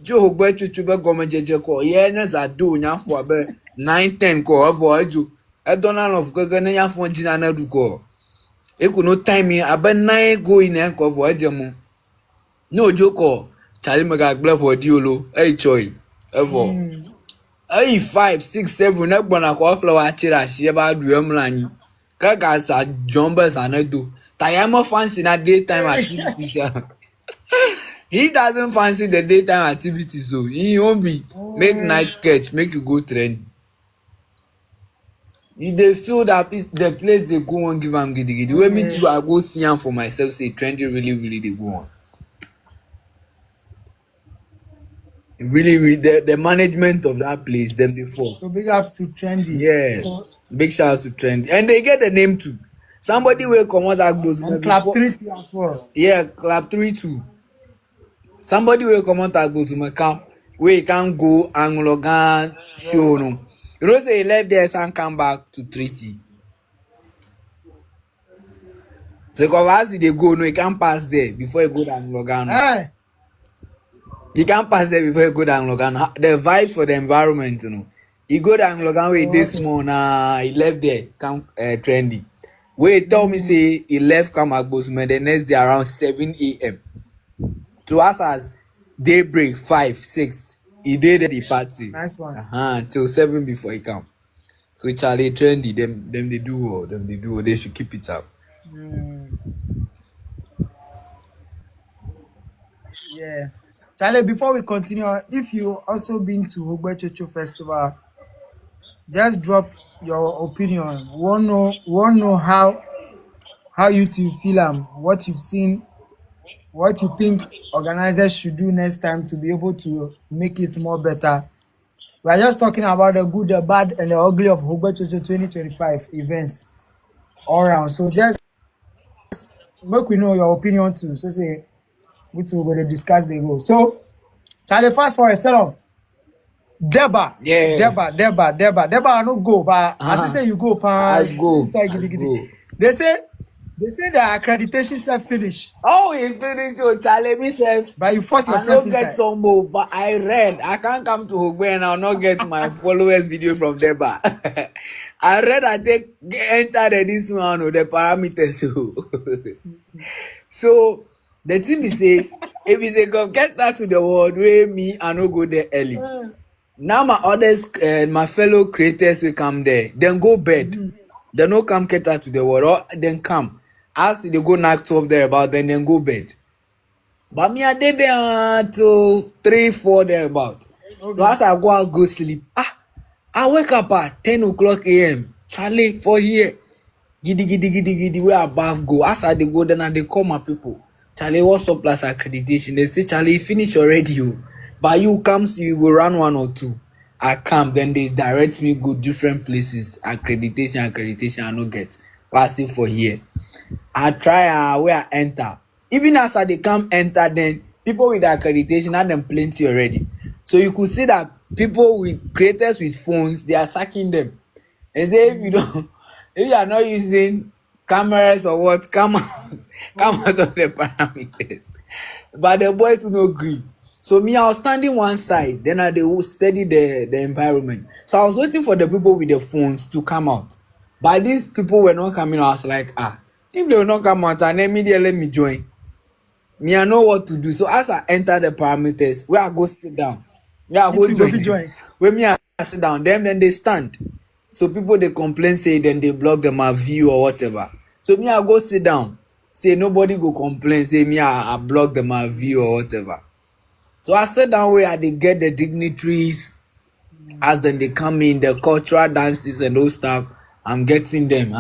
Jo Hogbetsotso be gome jeje ko. Ye ne za do nya fo be 9, 10 ko avo ajo. E Donald of keke ne nya fo jina na du ko. E ko no time abe 9 go in en ko avo aje mu. No joko. Charlie mega gble for diolo. Hey choy. Evo. Hey 5, 6, 7 ne gbona ko flower chira sie ba du emlanyi. Kaka sa jumbe sa ne do. Tayama fancy na daytime activities. He doesn't fancy the daytime activities, so he won't be make night sketch, make you go trend. You dey feel that the place they go on give am gidi gidi. Wey me too, I go see am for myself. Say trendy really dey go on. Really, the management of that place, them before. So big ups to trendy. Yes, So big shout out to trendy, and they get the name too. Somebody will come out that goes and Club 3T as well. Yeah, Club 3 too. Somebody will come out and go to my camp where he can go Anglogan show no. You know say he left there and come back to treaty. So because as they go, no, he can't pass there before he go to Anglogan. No. Eh, He can't pass there before he go to Anglogan. The vibe for the environment, you know. He go to Anglogan where this morning, he left there, come trendy. Where he tell me say he left come Agbosman the next day around 7 a.m. To us as daybreak 5, 6. He did the party. nice one. Till 7 before he come. So Charlie trendy, them they do well, they should keep it up. Yeah. Charlie, before we continue, if you also been to Hogbetsotso Festival, just drop your opinion. Want know how you two feel what you've seen, what you think organizers should do next time to be able to make it more better. We are just talking about the good, the bad, and the ugly of Hogbetsotso 2025 events all around. So just make we know your opinion too. So say which we're going to discuss the go. So Charlie, fast forward, Salon. Deba, Yeah. Deba, I no go, but as I say you go, I go. They say the accreditations are finished, Oh, he finished your Charlie myself. but you force I yourself don't get inside. some more, but I read. I can't come to Hogbe and I'll not get my followers video from Deba. I read I take enter this one with the parameters too. So the thing is say if you say go get that to the world where me I no go there early. Now my others my fellow creators will come there. Then go bed. They no come cater to the world or then come. As they go knock 12 there about then go bed. But me I did there till 3, 4 there about. So as I go out go sleep. I wake up at 10 o'clock a.m. Charlie for here. Giddy giddy giddy giddy where above go. As I dey go, then I dey call my people. Charlie, what's up plus accreditation? They say, Charlie, finish already. You. But you come see you go run one or two. I come, then they direct me go different places. Accreditation, I no get. But I say for here. I try where I enter. Even as I dey come enter, then people with accreditation had them plenty already. So you could see that people with creators with phones, they are sacking them. They say if you don't, if you are not using cameras or what, come out of the parameters. But the boys no agree. So me, I was standing one side, then I dey study the environment. So I was waiting for the people with the phones to come out. But these people were not coming out. I was like, if they will not come out, and then media let me join. Me, I know what to do. So as I enter the parameters, where I go sit down, where I You go too go join, fit join. when me I sit down, then they stand. So people they complain, say then they block them my view or whatever. So me I go sit down, say nobody go complain, say me I block them my view or whatever. So I sit down where they get the dignitaries, as then they come in, the cultural dances and those stuff. I'm getting them.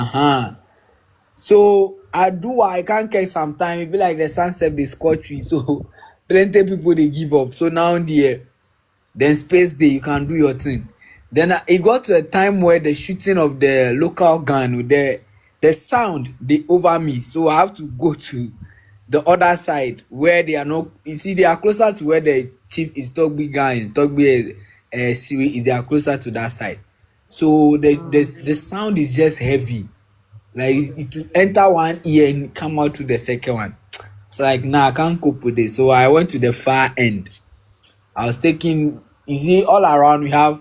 So I do what I can't catch sometime. It be like the sunset they scorch me. So plenty people they give up. So now then space day you can do your thing. Then it got to a time where the shooting of the local gun with the sound they over me. So I have to go to the other side where they are not. You see, they are closer to where the chief is Togbi guy, Togbi Siri is. They are closer to that side. So the sound is just heavy. Like it to enter one ear and come out to the second one. So like nah, I can't cope with it. So I went to the far end. I was taking, you see, all around we have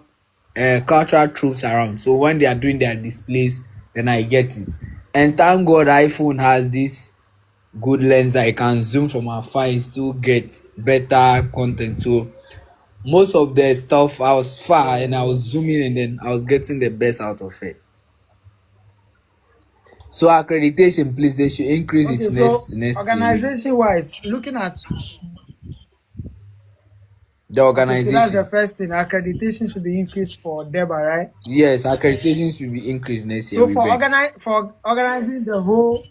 cultural troops around. So when they are doing their displays, then I get it. And thank God iPhone has this good lens that I can zoom from afar and still get better content. So most of the stuff I was far and I was zooming and then I was getting the best out of it. So accreditation, please, they should increase Okay, it so next year. organization wise, looking at The okay, so that's the organization. first thing. Accreditation should be increased for DEBA, right? Yes, accreditation should be increased next year. So We for beg. organizing the whole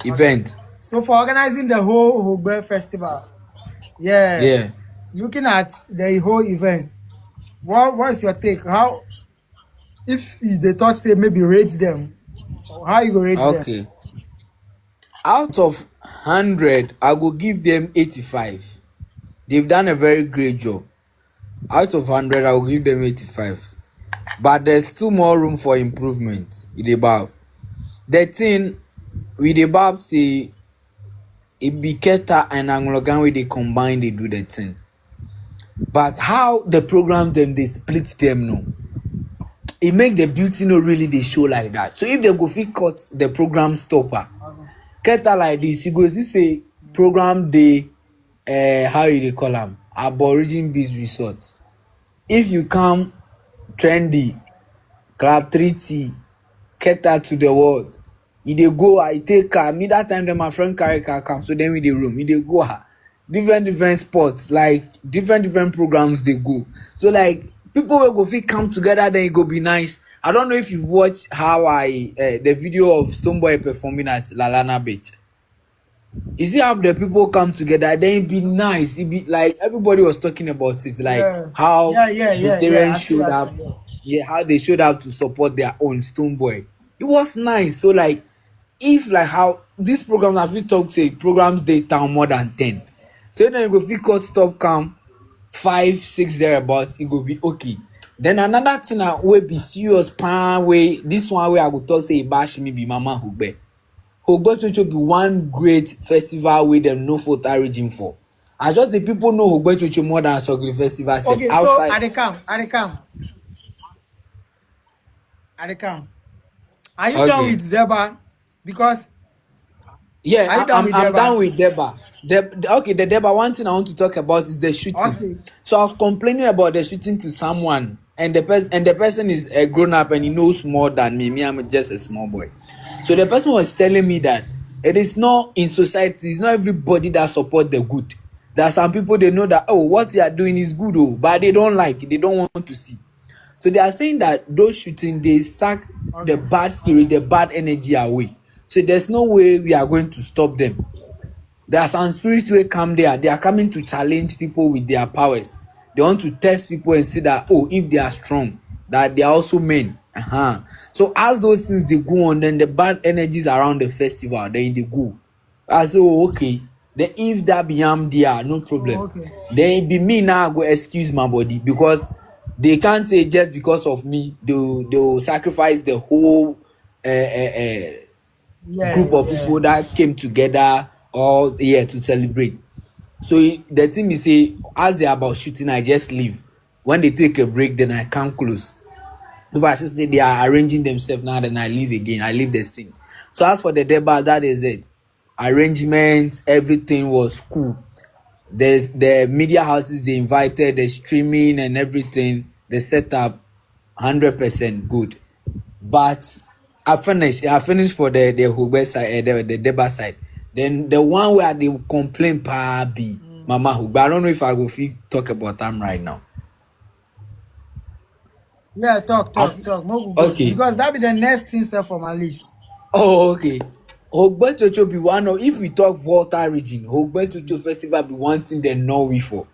Event. so for organizing the whole Hogbe festival, yeah, Yeah. looking at the whole event, what's your take? How if they talk say maybe rate them, how you go rate them? Okay. Out of 100, I go give them 85. They've done a very great job. Out of 100, I will give them 85. But there's still more room for improvement with the Bab. The thing with the Bab say, it be Keta and Anglogan where they combine, they do the thing. But how the program them, they split them no. It make the beauty no really they show like that. So if they go fit cut the program stopper, Keta like this, he goes this say program day how you dey call am Aborigine Beach Resort. If you come trendy, club 3T, Keta to the world, you dey go I take car. Me that time then my friend carry car come, so then we dey room, you dey go different spots, like different programs they go. So like people will go fit come together, then it go be nice. I don't know if you've watched how the video of Stonebwoy performing at Lalana Beach. You see how the people come together, then it be nice. It be like everybody was talking about it, like how the parents showed up, how they showed up to support their own Stonebwoy. It was nice. So like if like how these programs have you talked say programs they town more than 10. So then you go fit cut stop come 5, 6 thereabouts, it go be okay. Then another thing wey be serious pan way, this one way I go talk say bash me be Mama Hogbe. Hogbetsotso be one great festival wey dem know for that region for. I just say people know Hogbetsotso more than Asogiri festival sef Okay, outside. so I dey come. Are you done with Deba? Because yeah, are you done I'm with Deba? done with Deba. The Deba, one thing I want to talk about is the shooting. Okay. So I was complaining about the shooting to someone, and the person is a grown up and he knows more than me. Me, I'm just a small boy. So the person was telling me that it is not in society, it's not everybody that support the good. There are some people they know that what they are doing is good, but they don't like it, they don't want to see. So they are saying that those shooting they suck the bad spirit, the bad energy away. So there's no way we are going to stop them. There are some spirits wey come there, they are coming to challenge people with their powers. They want to test people and see that, oh, if they are strong, that they are also men. So as those things dey go on, then the bad energies around the festival then e dey go. I say, oh, okay, then if that be am there, no problem. okay. Then e be me now, I go excuse my body, because they can't say just because of me they will sacrifice the whole Yeah, group of yeah. people that came together all year to celebrate. So the thing be say, as they are about shooting, I just leave. When they take a break, then I come close. If I see say they are arranging themselves now, then I leave again. I leave the scene. So as for the deba, that is it. Arrangements, everything was cool. There's the media houses they invited, the streaming and everything, the setup, 100% good. But I finished for the Hugbe side, the Deba side. Then the one where they complain pa be Mama Hugbe. I don't know if I will fit talk about them right now. Yeah, talk. I've- More go okay. because that be the next thing set for my list. Oh, okay. Hogbetsotso be one of, if we talk Volta region, Hogbetsotso festival be one thing they know we for.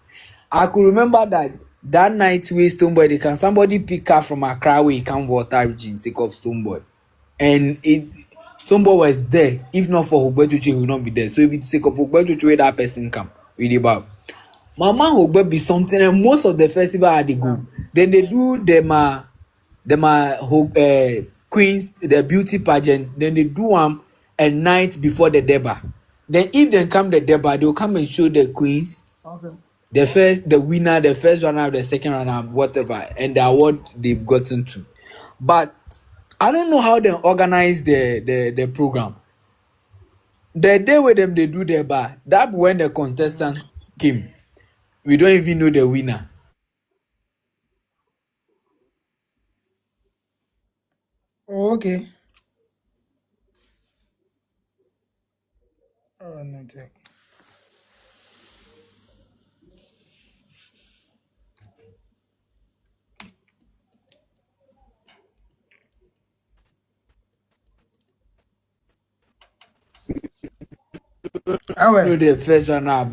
I could remember that night wey Stonebwoy dey come, somebody pick up from Accra wey come Volta region sake of Stonebwoy. And Stonebwoy was there. If not for Hogbetsotso, he would not be there. So if it's sake of Hogbetsotso wey that person come, we dey bow. Mama Hogbe be something, and most of the festival I dey go. Then they do queens, the beauty pageant. Then they do a night before the deba. Then if they come the deba, they will come and show the queens, Okay. the winner, the first runner, the second runner, whatever, and the award they've gotten to. But I don't know how they organize the program. The day where them they do the bar, that when the contestants came, we don't even know the winner. Oh, okay. Oh, no take. Oh, Know well. the first runner,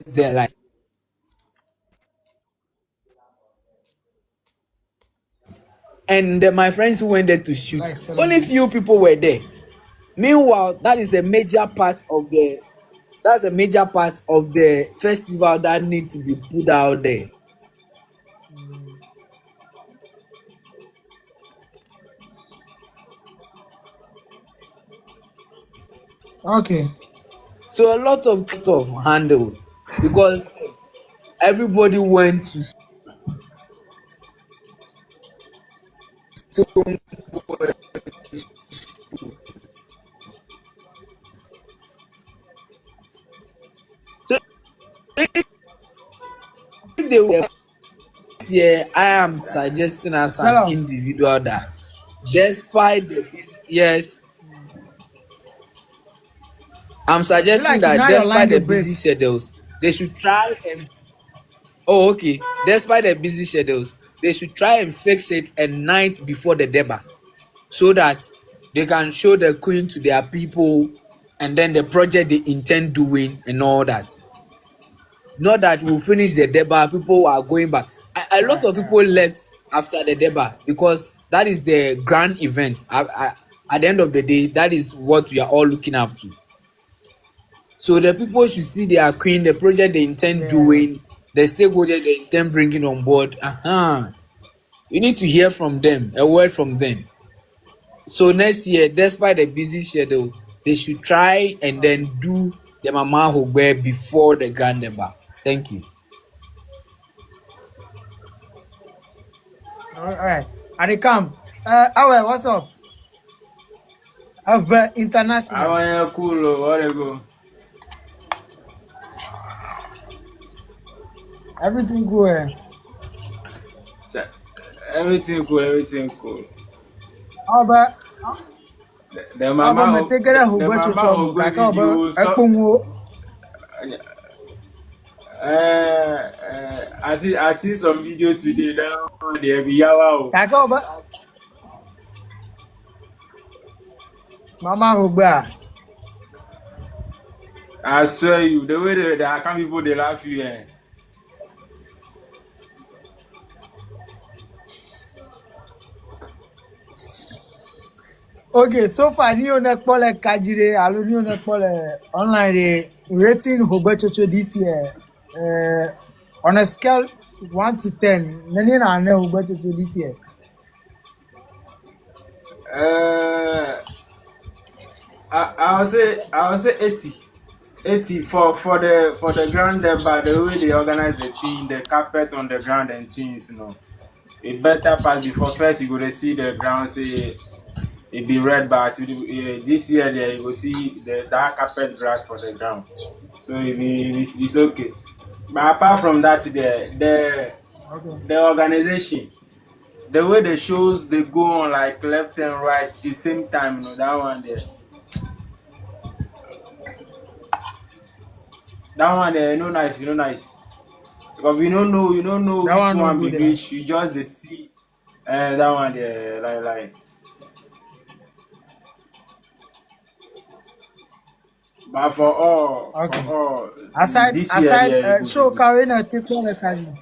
they're like, and my friends who went there to shoot, Like only celebrity. few people were there. Meanwhile, that's a major part of the festival that need to be put out there. Okay. So a lot of handles, because everybody went to Stone. So if they were here, I am suggesting as an Salam. individual that despite the yes, I'm Be suggesting like that now your line despite they the break. busy schedules, they should try and okay. Despite the busy schedules, they should try and fix it a night before the deba, so that they can show the queen to their people, and then the project they intend doing and all that. Not that we'll finish the deba, people are going back. A lot of people left after the deba because that is the grand event. At the end of the day, that is what we are all looking up to. So the people should see their queen, the project they intend Yeah. doing, the stakeholders they intend bringing on board. You need to hear from them, a word from them. So next year, despite the busy schedule, they should try and then do the Mama Hogbe before the Grand Deba. Thank you. All right. I they come. Awe, what's up? I International. want you cool, oh, whatever. Everything good. Everything cool, everything cool. Aba The aba mama, metegere the hugbe mama chocho mu Ogbe kaka aba video, so ekpunwo. I see some video today. That one they be yawa. Kaka oba Mama Hogba. I swear you, the way the Akan people they laugh you. Okay, so far ni on ekpole kajire alo ni on ekpole online rating Hogbetsotso this year. On a scale 1 to 10, nani na ane Hogbetsotso this year? I will say 80. 80 for the ground there, by the way they organize the team, the carpet on the ground and things, It better pass before first you go to see the ground say it be red, but this year there you will see the dark carpet grass for the ground. So it's okay. But apart from that, Okay. the organization, the way the shows they go on like left and right the same time, that one there. That one there, no nice, no nice. Because you don't know That which one no one be good there. which. You just the see, that one there, like. But Okay. for all, this year Aside there, it so good. carry na take one kaji.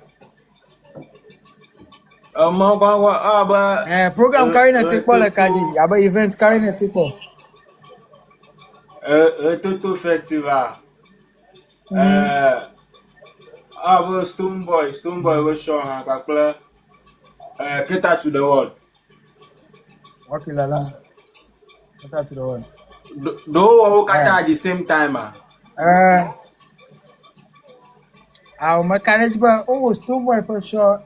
But Program carry na take one kaji. Toto Aba event carry na take one. Toto Festival. Hmm. But Stone Boy was show cater to the world. Okay, lala. Enter to the one. Though cater Alright. at the same time. Our mechanic but Stone Boy for sure.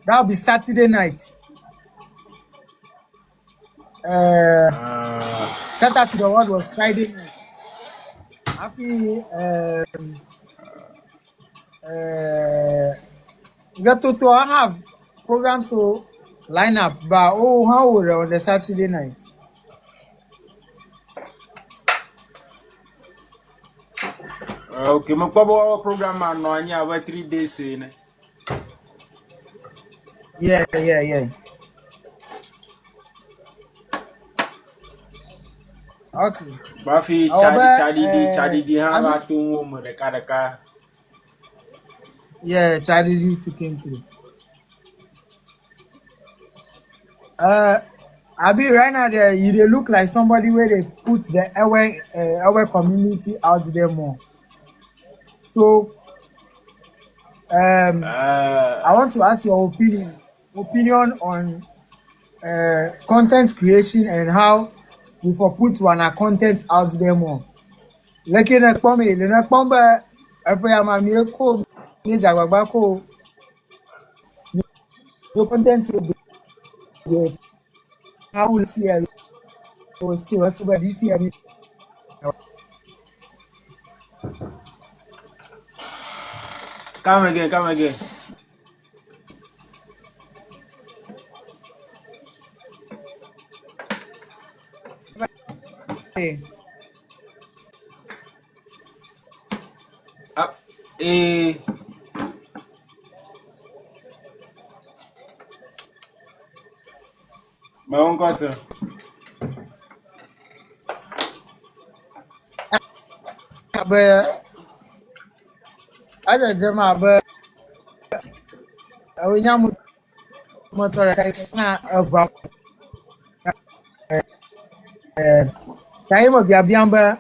That'll be Saturday night. Enter to the world was Friday night. I feel we got to have programs so line up, but how would on the Saturday night? Okay, my program man no anya about 3 days in. Yeah. Okay. Buffy Our Chadi di I have mean, to move the kadaka. yeah, Charity to came through. I be right now there. You they look like somebody where they put the our community out there more. So I want to ask your opinion on content creation and how we for put one content out there more. Leki na kpɔmi le na kpɔm be eƒe amamie ko mi dze agbagba ko do content do how we see it was still everybody this year. Come again. Eh, my own cousin. Abe ada jema abe awenya motor kai na aba kai mo bia bia be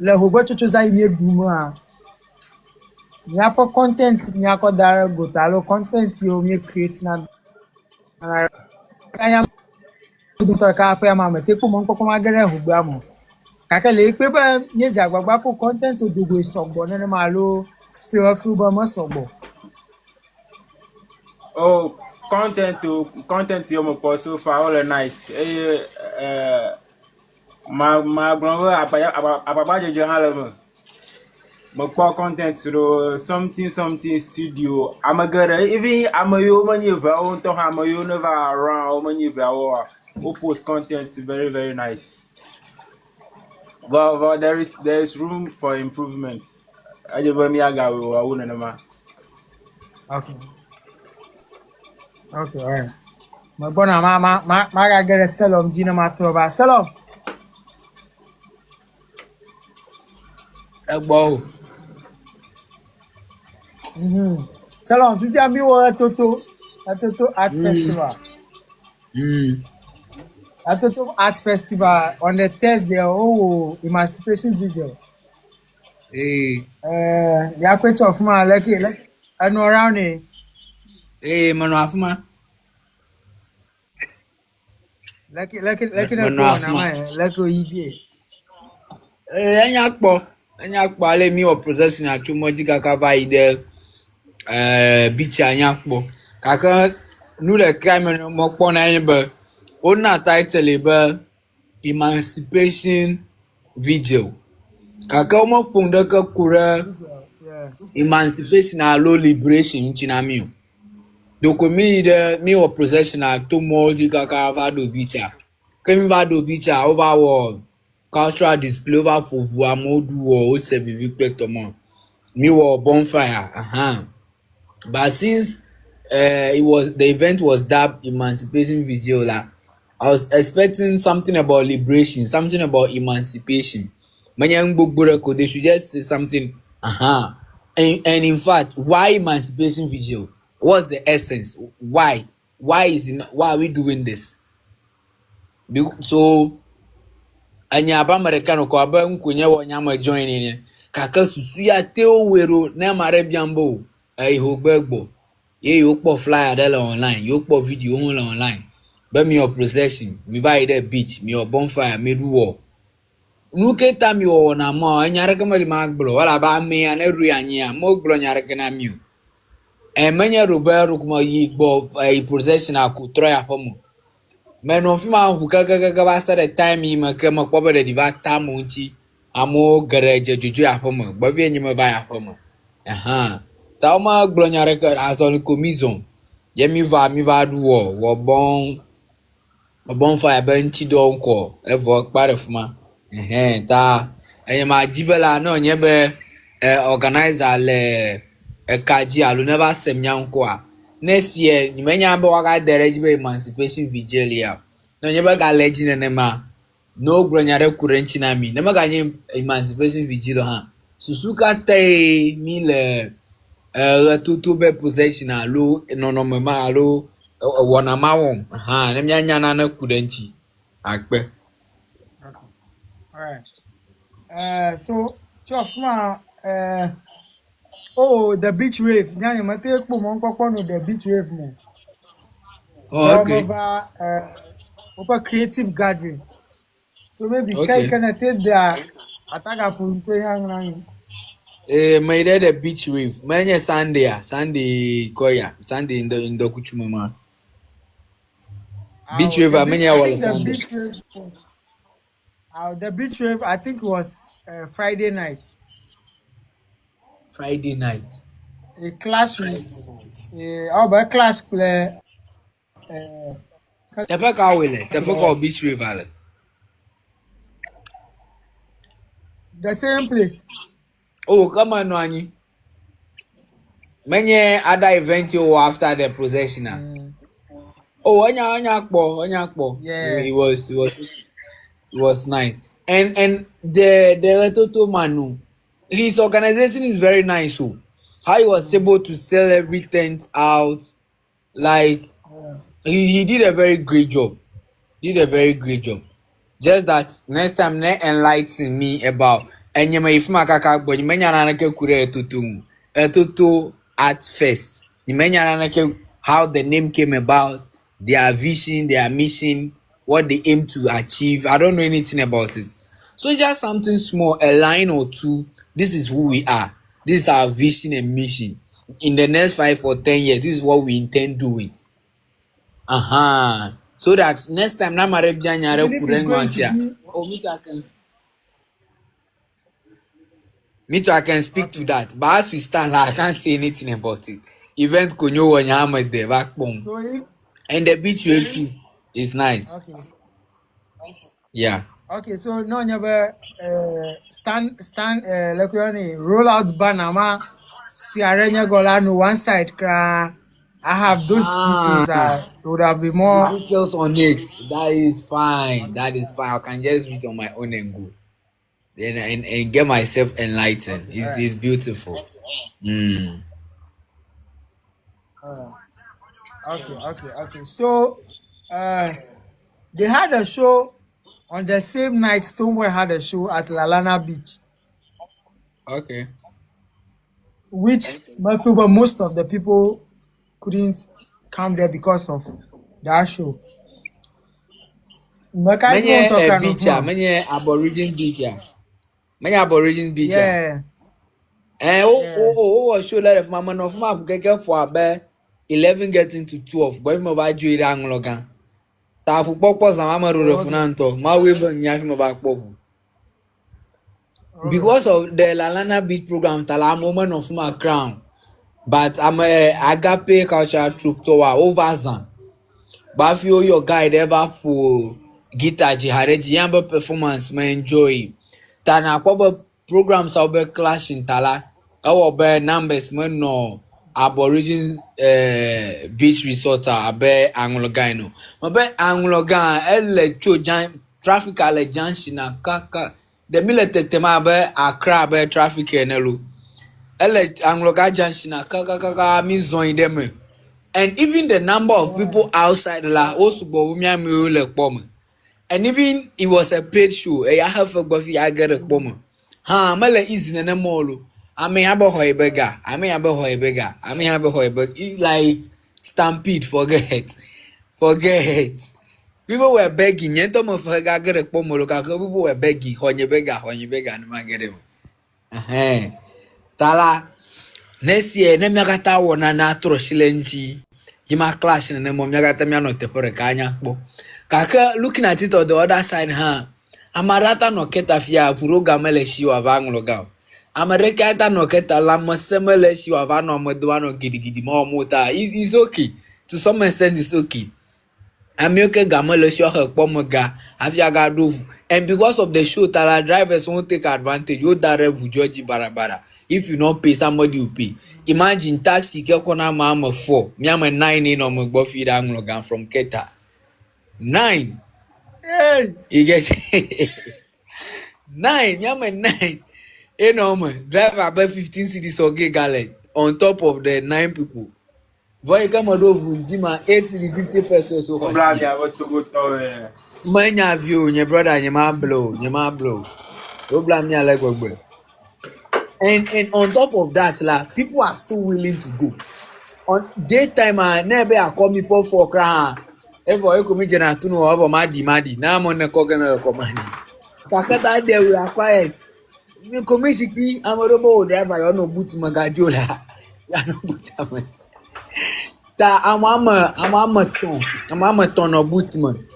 le Hogbetsotso Za mi edumu a miapo content miako dar go talo content yo mi create na kanya do to ka pe ma me te ko mo nko ma gere hugba mo kakele pe ba mi dze agbagba ko content odogo isogbo nene ma lo still feel ba mo sogbo. Oh, content you mo post so far all nice. My brother ababa jeje halama. My poor content to something studio. I'm a good even I'm a human you on to I'm a never around many who post content very very nice. But there is room for improvement. Aje ba mi aga we wa wona na ma. Okay. Okay, all right. My bona ma ga get a salom jina ma to ba salom. Egbo. Salom, tu am mi wo Toto Art Festival. Mm. Toto Art Festival on the Thursday, oh, emancipation video. Eh. Ya kwetch of ma like anu around eh. Mano afuma. Like na Mano ko na afuma. ma like o yidie. Enya kpo ale mi o processing atumoji kaka va ide beach anya kpo. Kaka nu le crime no mo kpo na yin be. Ona title be emancipation video. Kaka mo funda ka kura Yeah. emancipation alo liberation chinamiyo. Doko mi ide mi o processing atumoji kaka va do beach. Kemi va do beach over war. Cultural display over for Amodu or Ose Vivi Tomo. Me were bonfire. But since the event was dubbed Emancipation Video, like, I was expecting something about liberation, something about emancipation. They should just say something. And in fact, why emancipation video? What's the essence? Why? Why are we doing this? So anya aba Americano ko aba nkunye wo nyama join ni kaka susu ya te owero na mare biambo ho gbegbo ye yo po flyer de online yo po video on online be me your processing me by the beach me your bonfire me do war nuke ta mi wo na ma anyare ka mali magbro wala ba me ya na ru anya mo gbro nyare ka na mi menye robert kuma yi gbo processing akutro ya fomo men on film hu kaka ba sa the time yi ma ka ma kwa de diva ta mo nchi amo garage juju afoma ba bi enyima ba afoma ta ma glonyare ka azon commission ye mi va du wo bon fa ba nchi do nko e vo kpare fuma ta enyima jibela na onye be organizer le kaji alu never sem nyanko a next year nimenya ba waga dere jibe emancipation vigilia no nyeba ga legend nema no gronyare kurenchi na mi nema ga nye emancipation vigil susuka te mi le tutu be possession alu no mema alu wona mawon nemnya nya na kurenchi akpe. Okay. All right. So Chof ma the beach wave. Nyanya mate ekpo mo nkokwo no the beach wave mo. Oh, okay. Over creative gathering. So maybe Okay. can I take the ataga punto yang nang. My dad the beach wave manye Sunday koya Sunday in the kuchuma beach wave manye wala Sunday. The beach wave I think was Friday night. Friday night. A class with by class play Tepe ka beach wave ale. the same place. Oh, come on, Nwani. Many other event you after the procession. Oh, anya akpo. Yeah. It was nice. And the Toto Manu, his organization is very nice. So how he was able to sell everything out, like he did a very great job. Just that next time they enlighten me about enyema ifuma kaka gbo ni menya na ke kure etutu at first ni menya na ke how the name came about, their vision, their mission, what they aim to achieve. I don't know anything about it, so just something small, a line or two. This is who we are, this is our vision and mission. In the next 5 or 10 years, this is what we intend doing. So that next time na mare bia nyare kurengo antia. Oh, me too, I can speak to that. But as we stand, like, I can't say anything about it. Event konyo wanyama de backbone. So And the beach wave too is nice. okay. Yeah. Okay, so no never stand like you roll out banner ma siarenya gola no one side cra. I have those details Ah, it would have been the more details on it. That is fine. okay. That is fine. I can just read on my own and go. Then and get myself enlightened. Okay, all right. It's beautiful. Mm. All right. Okay. So uh they had a show on the same night Stonewall had a show at Lalana Beach, Okay. which but most of the people couldn't come there because of that show. Mekati won't Many talk a of beacher, man. many aborigine beacher, many aborigine beacher. Yeah, yeah. Show that of mama of map get for a 11 getting to 12. But my bad you anglogan. Tapu pokos and mama Oh, rule of okay. Nanto, my way bring Yafima back popu. Okay. Because of the Lalana Beat program, Tala moment of my crown. But I'm a agape cultural troop to over Zan. But if you your guide ever for guitar jihareji yamba performance may enjoy. Tana kwaba programs au be clash in tala. Our be numbers man no aborigine beach resort abe Anglo Gino. Mabe Anglo Gan ele cho jan traffic ale junction na kaka. The military tema be Accra be traffic enelu. Ele Anglo Gan junction na kaka mi zone dem. And even the number of people outside la also go me like bomb. And even it was a paid show. I have a buffy I get a bomb. Ha mala easy na molo. I may have a hoy beggar. I may have a hoy beggar. I may have a hoy beggar. Like stampede, forget. Forget. People were begging. Yentom of her get a bomb. Look, people were begging. Honey beggar, and my get him. Tala. Next year, ne miakata wona na atro shilenji. Yima clash na mo miakata mi anote pore kanya kpo. Kaka looking at it on the other side ha. Amarata no keta fia puroga mele shi wa vangulo ga. Amareka no keta la mosemele shi wa vano modwano gidi mo mota. Is okay. To some extent it's okay. Amioke Gamalo show her pomoga, Aviaga do. And because of the show, Tala drivers won't take advantage. You direct with Georgie Barabara. If you don't pay, somebody will pay. Imagine taxi, Kelkona Mama 4. Miama 9 in on my Buffy Anglogan from Keta. 9. Hey, You get 9. Miama 9. You know, man. Drive about 15 cities or gay galley on top of the 9 people. Voy come over Zima 8 to 50 pesos over Obla see. dia to go to Manya view, your brother, your man blow, your man blow. Don't blame me like what. And on top of that, la, people are still willing to go. On daytime, never I call me for cry. Ever you come in to know over madi. Now I'm on the coconut command. Kakata there we are quiet. The commission I'm a robot driver, you're no boot magajola. You're no boot. Ta I'm a ton of bootsman.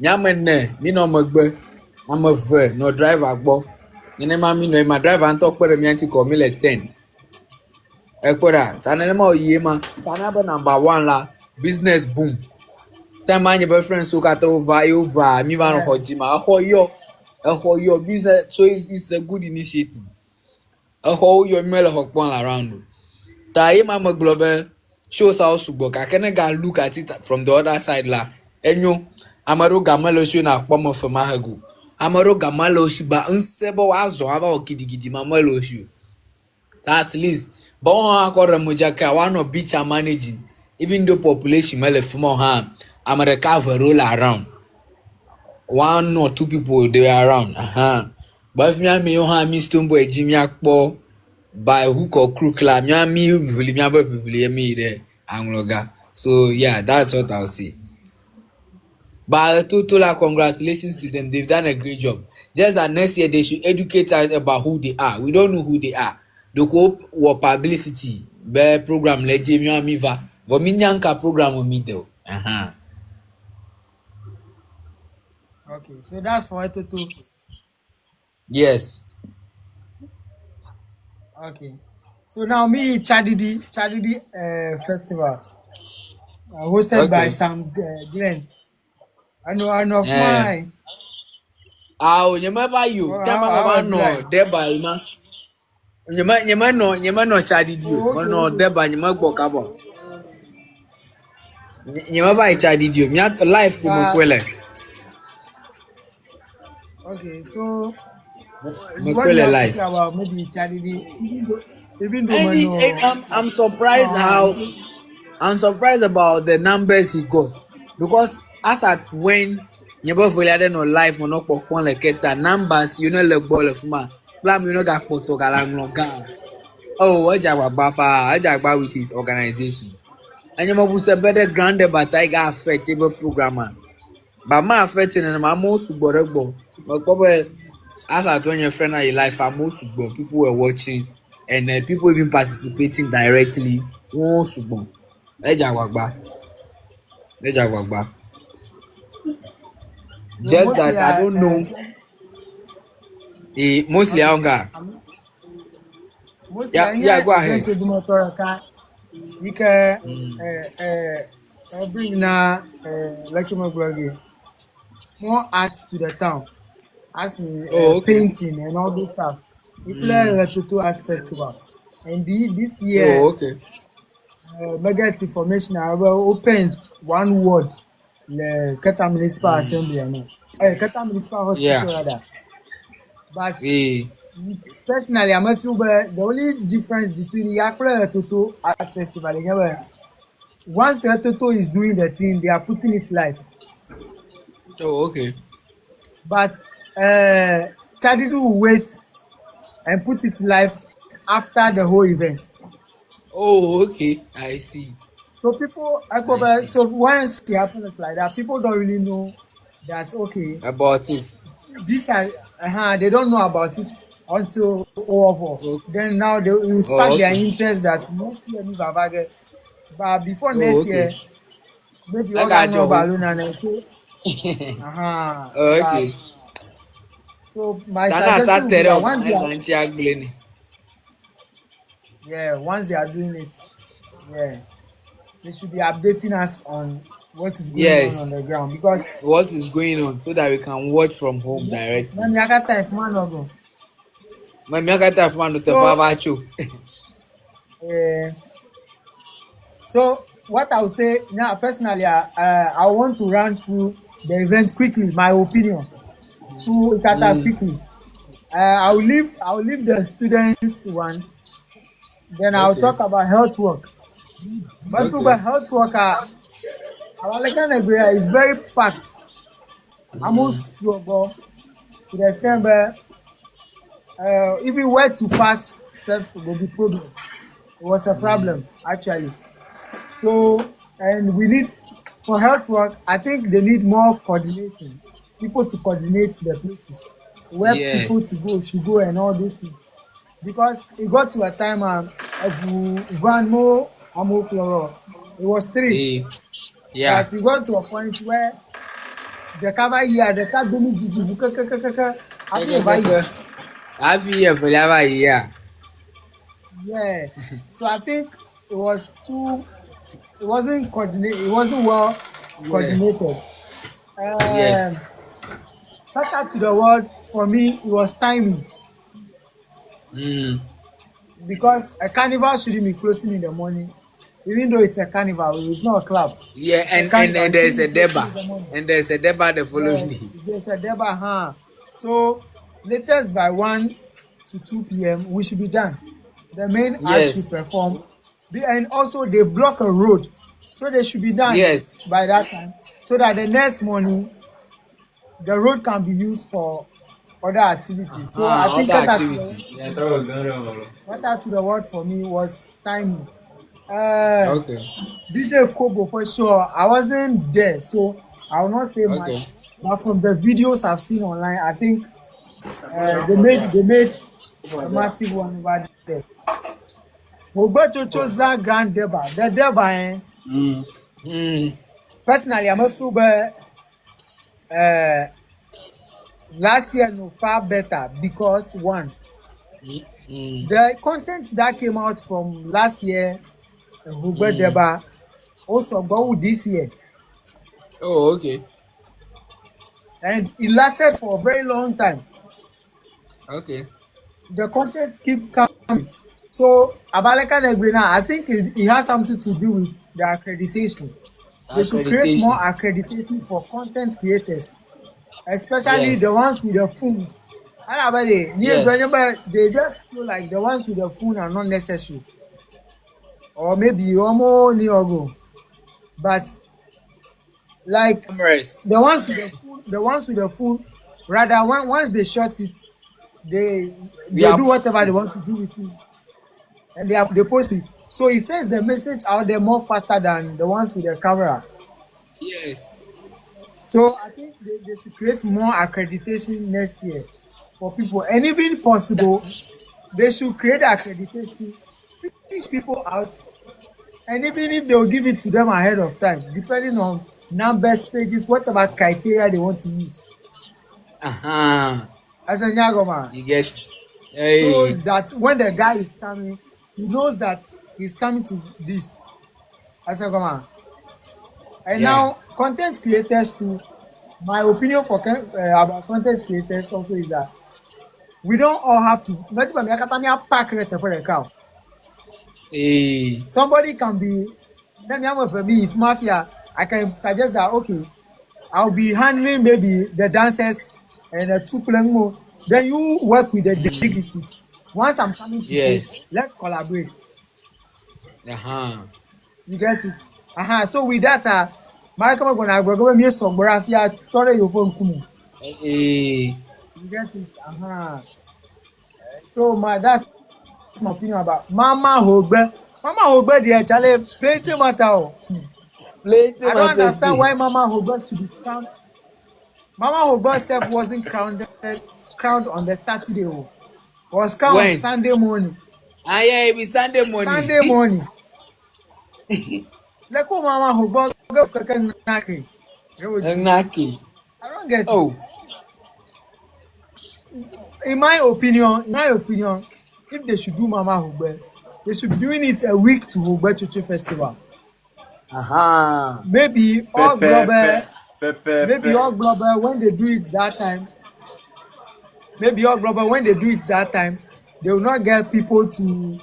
Nyamene, me no magbe. I'm a ver, no driver bo. Yene mami no my driver and talk for me anti call me like 10. Ekwara, tanene ma oyema. Tanaba number 1 la, business boom. Time man your boyfriend so kata over, me van yeah. hojima. Your business, so it's a good initiative. Your mele hokpon around. Ta ye mama global shows how subo ka kene ga look at it from the other side la. Enyo amaro gamalo show na akpom of mahago. Amaro gamalo shiba nsebo wazo aba okidigidi mamalo show. At least but one akore mojaka one of beach are managing. Even though population mele fumo ha America roll around. 1 or 2 people they are around. But if me you ha mi stumbo ejimi akpo by hook or crook la me people me there angloga. So yeah, that's what I'll say. But total congratulations to them. They've done a great job. Just that next year they should educate us about who they are. We don't know who they are. The hope or publicity be program like me va. But me nyanka program with me though. Okay, so that's for Etoto. Yes. Okay. So now me Chadidi festival hosted by Okay. Sam Glenn. I know of Uh, my Ah, nyama you. Oh, Tema how mama was no life? deba ima. Nyama no chadi dio. Oh, okay, No okay. deba nyama gbokabo. Nyama ba chadi dio. Mia life ko But makwele. okay, so what do you Makwele have to life. say about maybe charity? Even though And man no, I'm surprised how I'm surprised about the numbers he got because as at when nyebo foliade no life mo no pokon le keta numbers you know le gbo le fuma plan you know ga poto ga la nglo ga oh ọjà gba with his organization and nyebo bu se better grand but I ga affect able programmer but ma affect na ma mo sugbore gbo mo gbo be as at when your friend na your life am mo sugbo people were watching and people even participating directly won sugbo ẹjà gbagba no just mostly that I don't know mostly okay. hunger. Mostly Yeah, I yeah, hear go ahead. event do motor car. You can Mm. bring na lecture blog more art to the town. As in Oh, okay. painting and all those stuff. We play Mm. a Toto Art Festival. And this Oh, year, okay. Budget information I will open one ward the Keta Municipal Mm. Assembly. Keta Municipal Yeah. Hospital rather. But Eh. personally, I feel the only difference between the Yakura Toto Art Festival and once Toto is doing the thing, they are putting it live. Oh, okay. But Chadidu will wait and put it live after the whole event. Oh, okay. I see. So people, I see. so once it happens like that, people don't really know that okay, About it. these are they don't know about it until over. Oh, Then now they will spark oh their okay. interest that next year me babage. But before Oh, next okay. year, maybe I organ got no your hope. balloon and say Oh, but okay. so my Sana ta suggestion would be tere that o na ganchi agbeni. once they are doing it, yeah, they should be updating us on what is going on Yes. the ground because What is going on so that we can watch from home directly. man, I got time for man go. Mami akata fuma no te So, baba cho. uh, so what I would say now, personally, I want to run through the event quickly. My opinion through Ikata Mm. quickly. I will leave the students one. Then I'll Okay. talk about health work. But Okay. for health worker, our Lekan area is very packed. Mm. Almost to the extent where even where to pass self will be problem. It was a Mm. problem actually. So and we need for health work, I think they need more coordination. People to coordinate the places where Yeah. people to go should go and all those things. Because it got to a time van more amochloro. It was three, Eh. Yeah. but it got to a point where the cover here, the car doing jiji, I think over Kekekeke. Happy year for lava yeah. yeah. So I think it was too. It wasn't coordinated. It wasn't well Yeah. coordinated. Yes. Um, Shout out to the world. For me, it was timing Mm. because a carnival shouldn't be closing in the morning. Even though it's a carnival, it's not a club. Yeah, It's a and carnival. It there's shouldn't a be closing deba. in the morning. And there's a deba the following Yes, day. there's a deba. So latest by 1 to 2 p.m. we should be done. The main act should Yes. perform, and also they block a road, so they should be done Yes. by that time, so that the next morning the road can be used for other activities. So I think Other activities. Yeah, throw a gun on. that to the word for me was timing. Uh, Okay. DJ Kobo for sure. I wasn't there, so I will not say Okay. much. But from the videos I've seen online, I think they made a massive one over there. Hogbetsotso Za Grand Deba. The Deba, Mm. personally, I'm a super last year no far better because one, Mm. the content that came out from last year, Mm. Hogbetsotso also go with this year. Oh, okay. and it lasted for a very long time. Okay. The content keep coming. So Abaleka Negbena, I think it has something to do with the accreditation. They should create more Accreditation. accreditation for content creators, especially the Yes. ones with the phone. Alabade, Yes. they just feel like the ones with the phone are not necessary, or maybe Omo Niogo. But like Cameras. the ones with the phone, rather once they shot it, they We they are do whatever they posting. want to do with it, and they post it. So it sends the message out there more faster than the ones with the camera. Yes. So I think they should create more accreditation next year for people, and even possible, they should create accreditation, fish people out, and even if they will give it to them ahead of time, depending on numbers, pages, whatever criteria they want to use. Uh-huh. As a Nyagoma, You get it. so Hey. that when the guy is coming, he knows that he's coming to this. As a Nyagoma. And Yeah. now, content creators too. My opinion for about content creators also is that we don't all have to. Not even pack rate for the cow. Hey. Somebody can be. Let me have for me if mafia. I can suggest that okay, I'll be handling maybe the dancers and the two playing more. Then you work with the Mm. dignities. Once I'm coming to this, Yes. let's collaborate. Uh-huh. You get it? So with that, Marika gonna go me some grafia tore your phone kumu. Hey. You get it? So that's my opinion about Mama Hogbe. Mama Hogbe the chale plenty matter. Plenty I don't matters understand day. why Mama Hogbe should be crowned. Mama Hogbe self wasn't crowned on the Saturday. Was crowned on When? Sunday morning. Ah, yeah, it be Sunday morning. Sunday morning. Like Mama Hogbe go keke nake. Exactly. I don't get it. Oh. In my opinion, if they should do Mama Hogbe, they should be doing it a week to Hogbetsotso festival. Uh-huh. Maybe all Pepe, global, maybe pepe. all global when they do it that time. Maybe all global when they do it that time, they will not get people to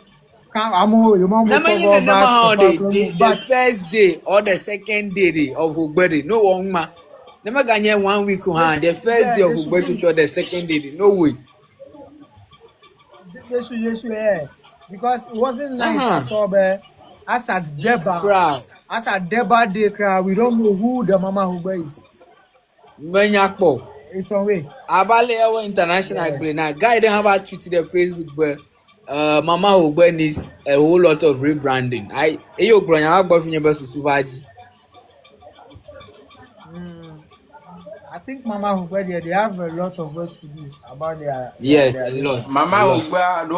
come. Amo, you want to Nama yin the cover nama back, how cover day promo, the but first day or the second day of Ugberi. No one ma. Nama ganye 1 week they ha. should, The first day yeah, of they should Ugberi do, or the second day. No way. yeah, because it wasn't nice Uh-huh. at all. But Crowd. as at Deba day crowd, we don't know who the Mama Hogbe is. Manyakpo. In some way, Abale Ewa International yeah. Gble. Now, guy don't have a tweet the Facebook, but Mama Ogbe needs a whole lot of rebranding. Eyo Bronya Agbo Finye Besu Suvaji. Mm, I think Mama Hogbe they have a lot of work to do about Yes, their a this lot, one. a Mama lot. Ugba,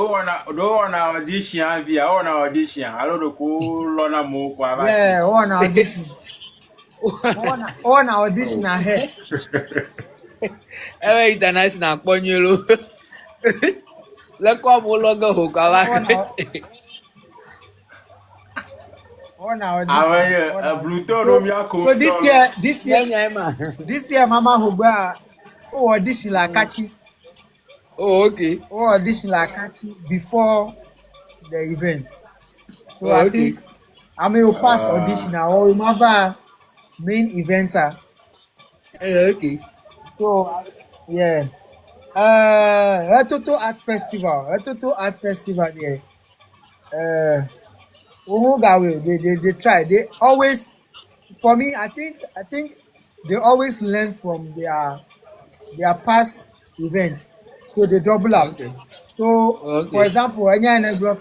don't wanna audition via, I wanna audition. I don't know who Lona Mo Yeah, Kwabati. on audition. On audition Oh. ahead. Ewa International Kponyolo. Lekwa mo logo On hokawaka. audition. Awe On audition. Bluto So Romia so Kofitolo. Manya ma. this year Mama Hogba audition like catchy. Oh, okay. Audition like catchy before the event. So Oh, I okay. think I may pass audition or remember main eventer. Okay. So yeah. Etoto Art Festival there. Ohugawe, they try. They always, for me, I think they always learn from their past event, so they double up. Okay. So, for Okay. example, any anecdote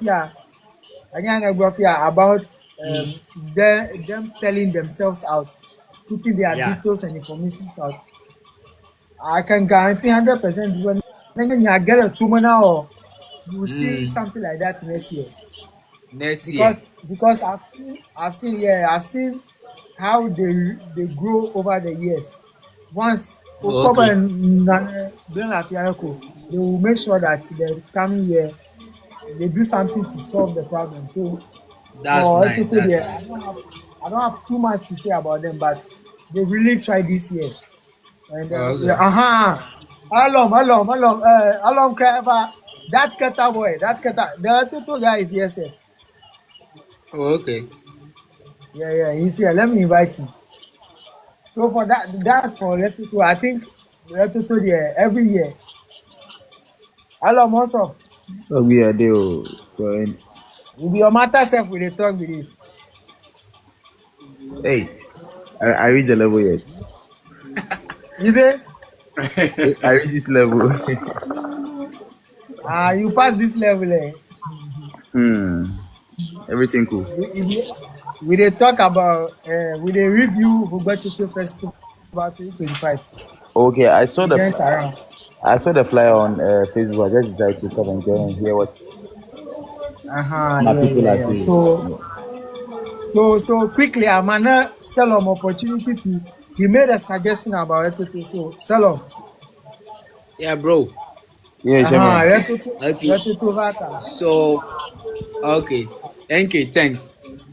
about them selling themselves out, putting their Yeah. details and information out. I can guarantee 100% when you get a tumor or you will see Mm. something like that next year. Next year. Because I've seen how they grow over the years. Once October Okay. and they will make sure that the coming year they do something to solve the problem. So That's for nice. Etoto That's there, nice. I don't have too much to say about them, but they really tried this year. And Okay. alum Crabber, that Keta boy, that Keta, the two guys, yes, sir. Oh, okay. Yeah, yeah, he's here. Let me invite you. So for that, that's for Letutu. I think Letutu there every year. Alum, what's up? Oh, we are there. Oh. So, With your matter self, we dey talk with it. hey, I reach the level yet. You say, I reach this level. you pass this level, eh? hmm. Everything cool. We dey talk about, we dey review Hogbetsotso Festival 2025 Okay, events around. I saw the flyer on Facebook. I just decided to come and join and hear what my Yeah, people yeah, are yeah. saying. So, Yeah. so quickly, Amana Salom opportunity to. He made a suggestion about Letutu. So, Salom, Yeah, bro. Yeah, Shaman. Okay. Letutu Vata. So, okay. NK, thanks.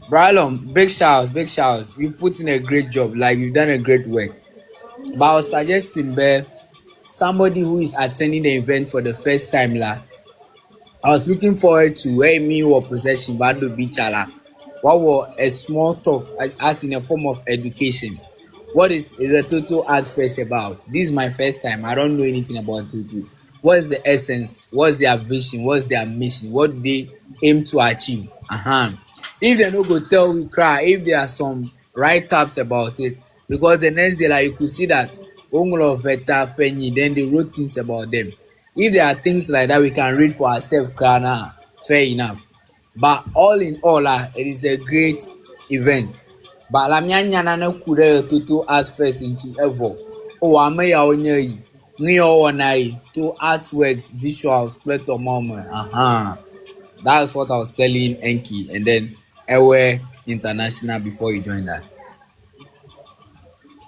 Bralum, big shouts, big shouts. You've put in a great job. Like, you've done a great work. But I was suggesting, somebody who is attending the event for the first time, I was looking forward to where me were possession, but do be chala. What was a small talk as in a form of education? What is the Total Art Fest about? This is my first time. I don't know anything about Total. What is the essence? What's their vision? What's their mission? What do they aim to achieve? If they no go tell we cry, if there are some write-ups about it, because the next day, like you could see that Ongolo Veta Penny, then they wrote things about them. If there are things like that we can read for ourselves, fair enough. But all in all, it is a great event. But la mianya na kure tutu art first into ever. Oh, ame ya onye yi. Ni o na yi to artworks, visuals, split of moment. That's what I was telling Enki, and then Ewe International before you join that.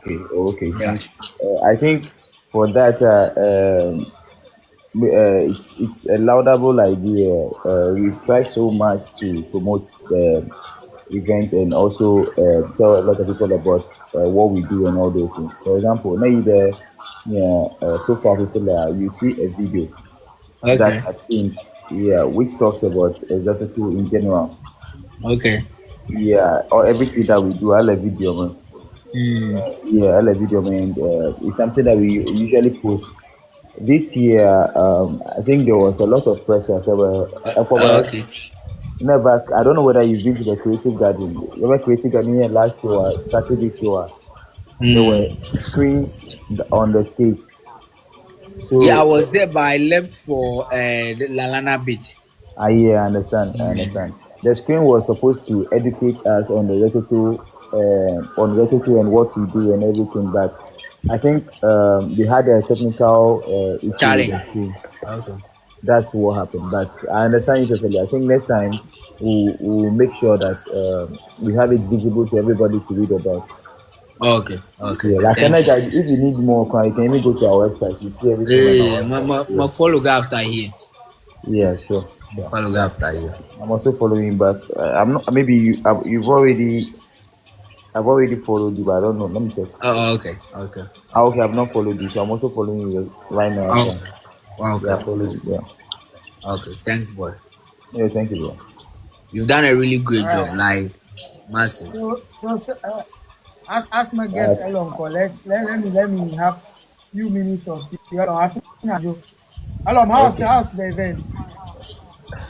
Okay, okay, Yeah. thank you. I think for that, it's a laudable idea. We've tried so much to promote the event and also tell a lot of people about what we do and all those things. For example, maybe the yeah, so far people you see a video that Okay. I think yeah, which talks about executive in general. Okay. Yeah, or everything that we do, I love video, man. Hmm. Yeah, I love video, man. It's something that we usually post. This year, I think there was a lot of pressure. So, Okay. never, I don't know whether you've been to the Creative Garden. You were Creative Garden here last year, Saturday show. There were Hmm. screens on the stage. Yeah, I So, was there, but I left for the Lalana Beach. yeah, I understand. I understand. The screen was supposed to educate us on Rototo and what we do and everything, but I think they had a technical issue with Challenge. the screen. Okay. That's what happened. But I understand you totally. I think next time we'll make sure that we have it visible to everybody to read about. Okay. Okay. Yeah, like Thank you. Canada, if you need more, you can even go to our website. You see everything on Hey, our website. my follow go after here. Yeah, sure, My sure. follow go But after here. I'm also following, but I'm not. Maybe you've already. I've already followed you, but I don't know. Let me check. Oh, okay. Okay. Okay, I've not followed you, so I'm also following you right now as Okay. well. Yeah, Okay. I followed you. Yeah. Okay. Thank you, boy. Yeah, thank you, bro. You've done a really All great job. right. Like massive. As my get Uh, along, let me have few minutes of you. Alom, okay. how's the event?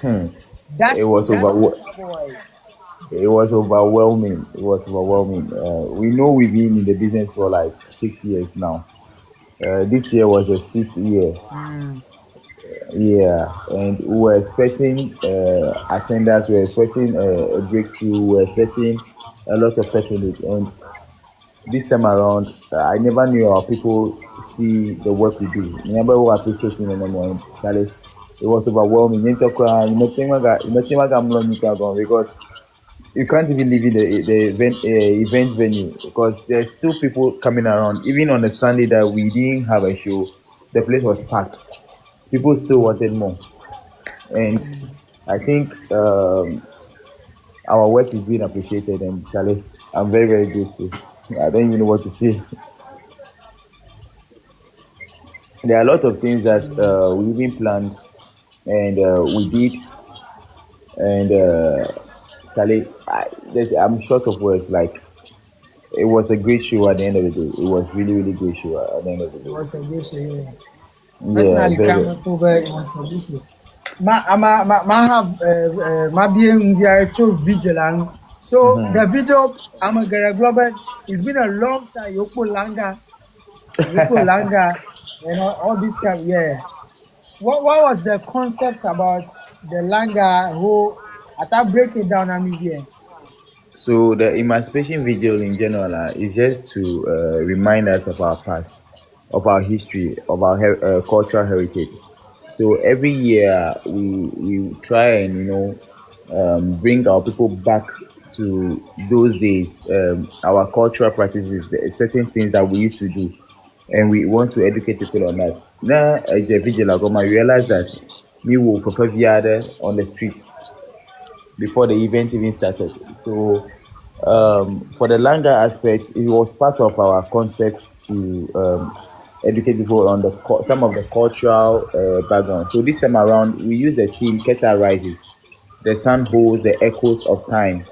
Hmm. That It was that over. boy. It was overwhelming. It was overwhelming. We know we've been in the business for like 6 years now. This year was the sixth year. Mm. Yeah, and we were expecting attendance. We were expecting a breakthrough. We were expecting a lot of patronage. And this time around, I never knew our people see the work we do. Remember, who appreciating anymore. And Charlie, it was overwhelming. Because you can't even leave in the event venue because there's still people coming around. Even on the Sunday that we didn't have a show, the place was packed. People still wanted more, and I think our work is being appreciated. And Charlie, I'm very very grateful. I don't even know what to say. There are a lot of things that we even planned and we did, and Charlie, I'm short of words. Like it was a great show at the end of the day. It was really, really great show at the end of the It day. was a good show. Yeah. Yeah, Personally, very. coming over, it was a good show. Ma have ma being there to vigilant. So the video I'm a Global. It's been a long time. Yoko Langa, and all this stuff. Yeah. What was the concept about the Langa who? I thought break it down. I mean, yeah. So the emancipation vigil in general is just to remind us of our past, of our history, of our cultural heritage. So every year we try and bring our people back to those days, our cultural practices, the certain things that we used to do, and we want to educate people on that. Now, as a vigil, I realize that me will prepare on the street before the event even started. So for the Langa aspect, it was part of our concept to educate people on some of the cultural background. So this time around, we use the theme Keta Rises. The sun holds the echoes of time.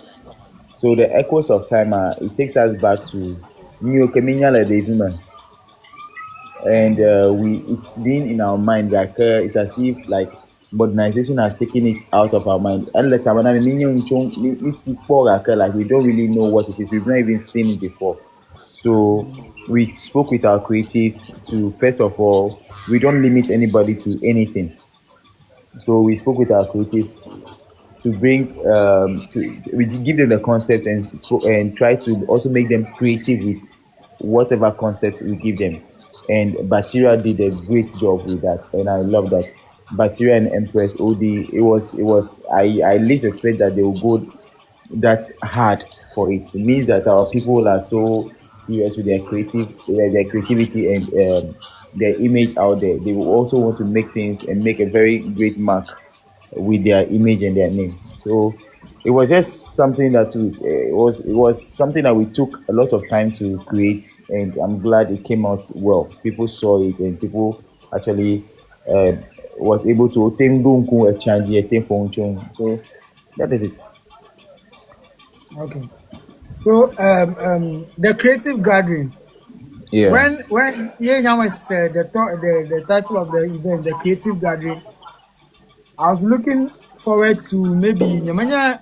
So the echoes of time, it takes us back to New Keminyala Dezuma, and we it's been in our mind like it's as if like modernization has taken it out of our mind. And like like we don't really know what it is. We've not even seen it before. So we spoke with our creatives to first of all, we don't limit anybody to anything. So we spoke with our creatives to bring to we give them the concept and try to also make them creative with whatever concept we give them. And Bacteria did a great job with that, and I love that. Bacteria and Empress OD, it was I least expect that they will go that hard for it. It means that our people are so serious with their creativity and their image out there. They will also want to make things and make a very great mark with their image and their name. So it was just something that it was something that we took a lot of time to create, and I'm glad it came out well. People saw it, and people actually uh, was able to so that is it. Okay. So the creative gathering. Yeah. When yeah, was the title of the event, the creative gathering. I was looking forward to maybe nyamanya.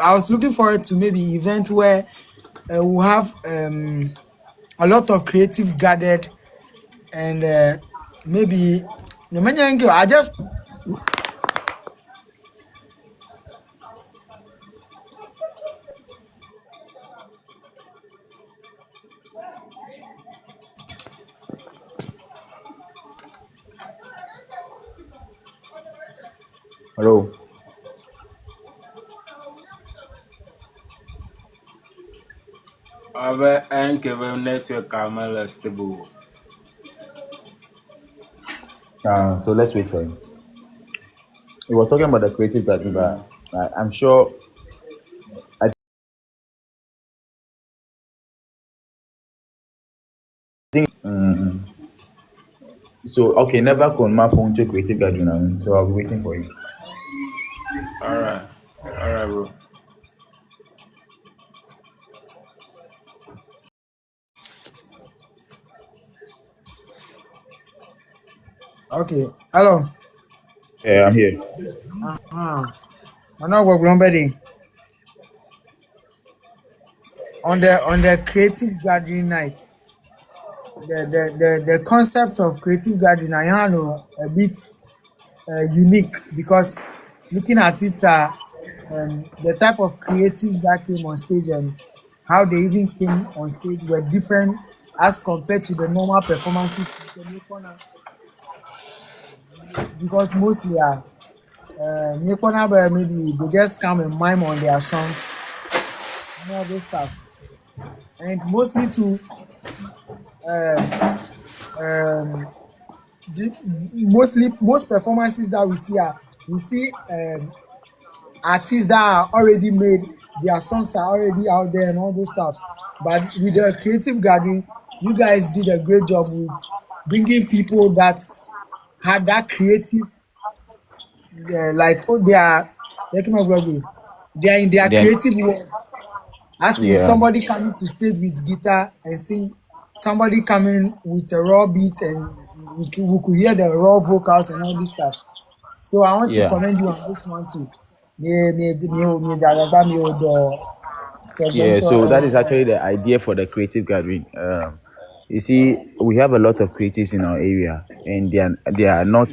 I was looking forward to maybe event where we'll have a lot of creative gathered and maybe nyamanya. I just Hello. Ave NKV network Kamala stable. So let's wait for him. He was talking about the creative gathering, but I'm sure. I think. So okay, never con map onto creative gathering. So I'll be waiting for you. Alright. Alright, bro. okay. Hello. Yeah, I'm here. I know what Grumbedy on the creative gathering night. The concept of creative gathering I know a bit unique because looking at it, the type of creatives that came on stage and how they even came on stage were different as compared to the normal performances because mostly maybe they just come and mime on their songs and all those stuff and mostly to um, um, most performances that we see artists that are already made, their songs are already out there and all those stuffs. But with the creative gathering, you guys did a great job with bringing people that had that creative, like oh they are in their Then creative world. As in yeah, somebody coming to stage with guitar and sing, somebody coming with a raw beat and we could hear the raw vocals and all these stuff. So I want to yeah, commend you on this one too. yeah. So that is actually the idea for the creative gathering. You see, we have a lot of creatives in our area, and they are not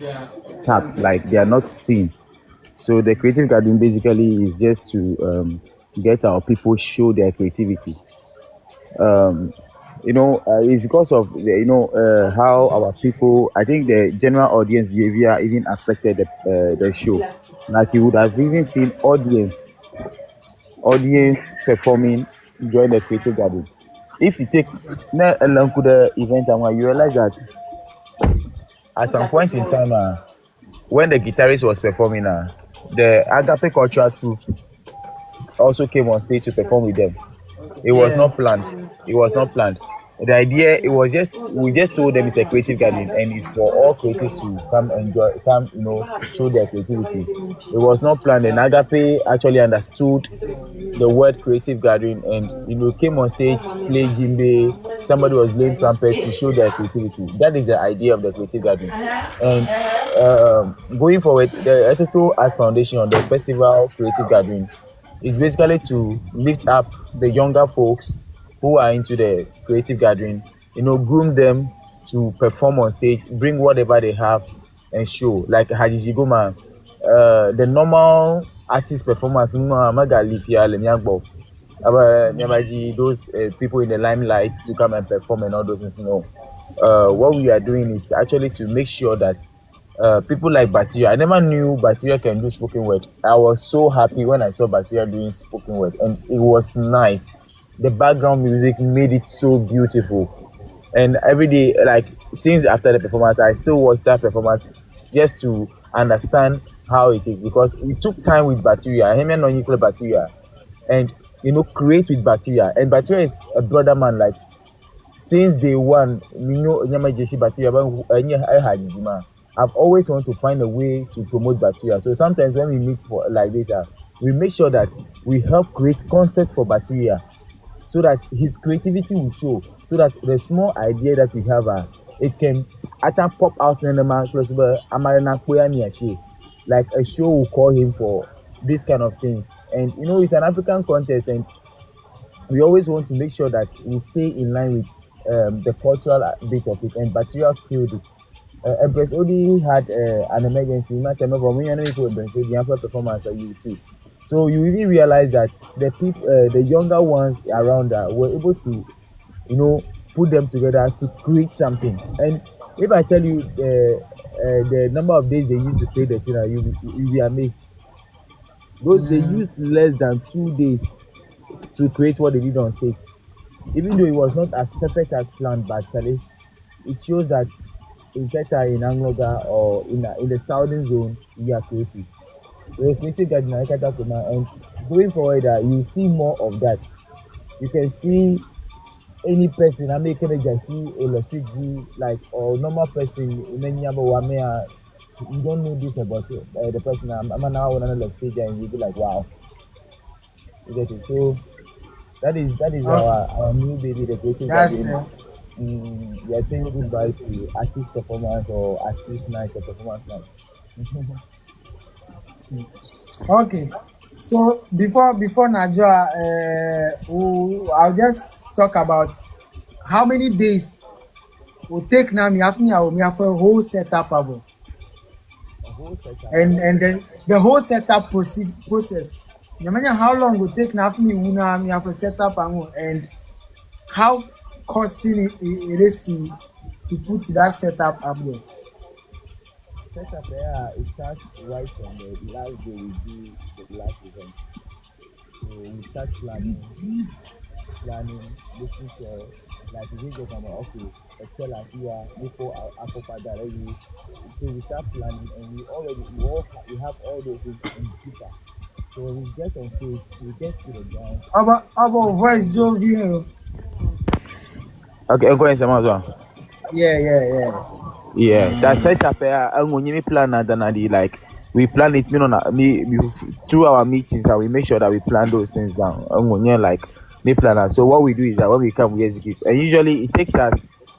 tapped, like they are not seen. So the creative gathering basically is just to get our people show their creativity. It's because of how our people. I think the general audience behavior even affected the show. Like you would have even seen audience performing during the creative gathering. If you take na the event and you realize that at some point in time, when the guitarist was performing, the Agape Cultural Troupe also came on stage to perform with them. It was Yeah. not planned. It was not planned. The idea, it was just, we just told them it's a creative gathering and it's for all creatives to come enjoy, come, show their creativity. It was not planned, and Agape actually understood the word creative gathering and came on stage, play djembe. Somebody was playing trumpet to show their creativity. That is the idea of the creative gathering. And going forward, the Etoto Art Foundation, the festival creative gathering, is basically to lift up the younger folks who are into the creative gathering, groom them to perform on stage, bring whatever they have and show. Like Haji Goma, the normal artist performance, those people in the limelight to come and perform and all those things. What we are doing is actually to make sure that people like Bacteria. I never knew Bacteria can do spoken word. I was so happy when I saw Bacteria doing spoken word, and it was nice. The background music made it so beautiful. And every day, like since after the performance, I still watch that performance just to understand how it is, because we took time with Bacteria, him and non-nuclear Bacteria, and create with Bacteria. And Bacteria is a brother man, like since day one, Nyama JC Bacteria, I've always wanted to find a way to promote Bacteria. So sometimes when we meet for like this, we make sure that we help create concept for Bacteria so that his creativity will show, so that the small idea that we have, it can actually pop out in the market. Like a show will call him for this kind of things. And it's an African contest, and we always want to make sure that we stay in line with the cultural bit of it, and Bacteria killed it. Empress Odi had an emergency. From when the performance that you see. So you really realize that the people, the younger ones around were able to, put them together to create something. And if I tell you the number of days they used to play the thing, you'll be amazed. Those they used less than 2 days to create what they did on stage. Even though it was not as perfect as planned, but actually, it shows that in Teta, in Angloga, or in the southern zone, we are creative. We're creative and going forward, you see more of that. You can see any person I'm making a jashi electric like or normal person in any other one you don't know this about the person. I'm now on another stage and you'll be like, wow, you get it. So that is Okay. our new baby, the creative That's gathering. the We are saying goodbye to artist performance or artist night or performance night. okay. So before Najwa, I'll just talk about how many days will take now. Me have a whole setup of A whole setup. and the whole setup process. No matter how long will take now. Me have a setup and how costing it is to put that setup up there. Setup there, it starts right from the last day we do the last event. So we start planning, making sure like we go from okay, excel as you are before our father already. So we start planning and we have all those things in paper. So we get on stage, we get to the ground. How about voice Joe here? Okay, I'm going some as well. Yeah. Yeah, that setup and when you plan that like we plan it, through our meetings and we make sure that we plan those things down. And when you like me plan that. So what we do is that when we come we execute. And usually it takes us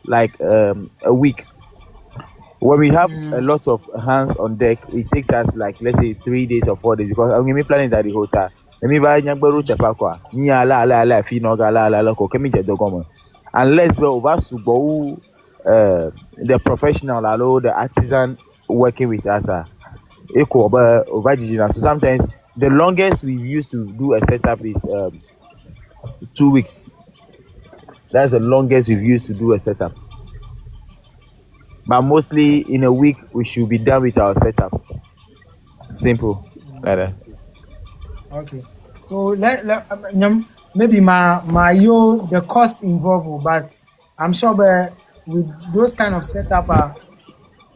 like a week. When we have a Mm, lot of hands on deck, it takes us like let's say 3 days or 4 days because I'm me planning that the whole time. Let me buy nyagberu tepakwa. Ni ala fi no ga ala ko kemi je dogomo. Unless we over subo the professional alo the artisan working with us equal but over digital. So sometimes the longest we used to do a setup is 2 weeks. That's the longest we've used to do a setup. But mostly in a week we should be done with our setup. Simple like that. okay. So maybe my yo the cost involved, but I'm sure with those kind of setup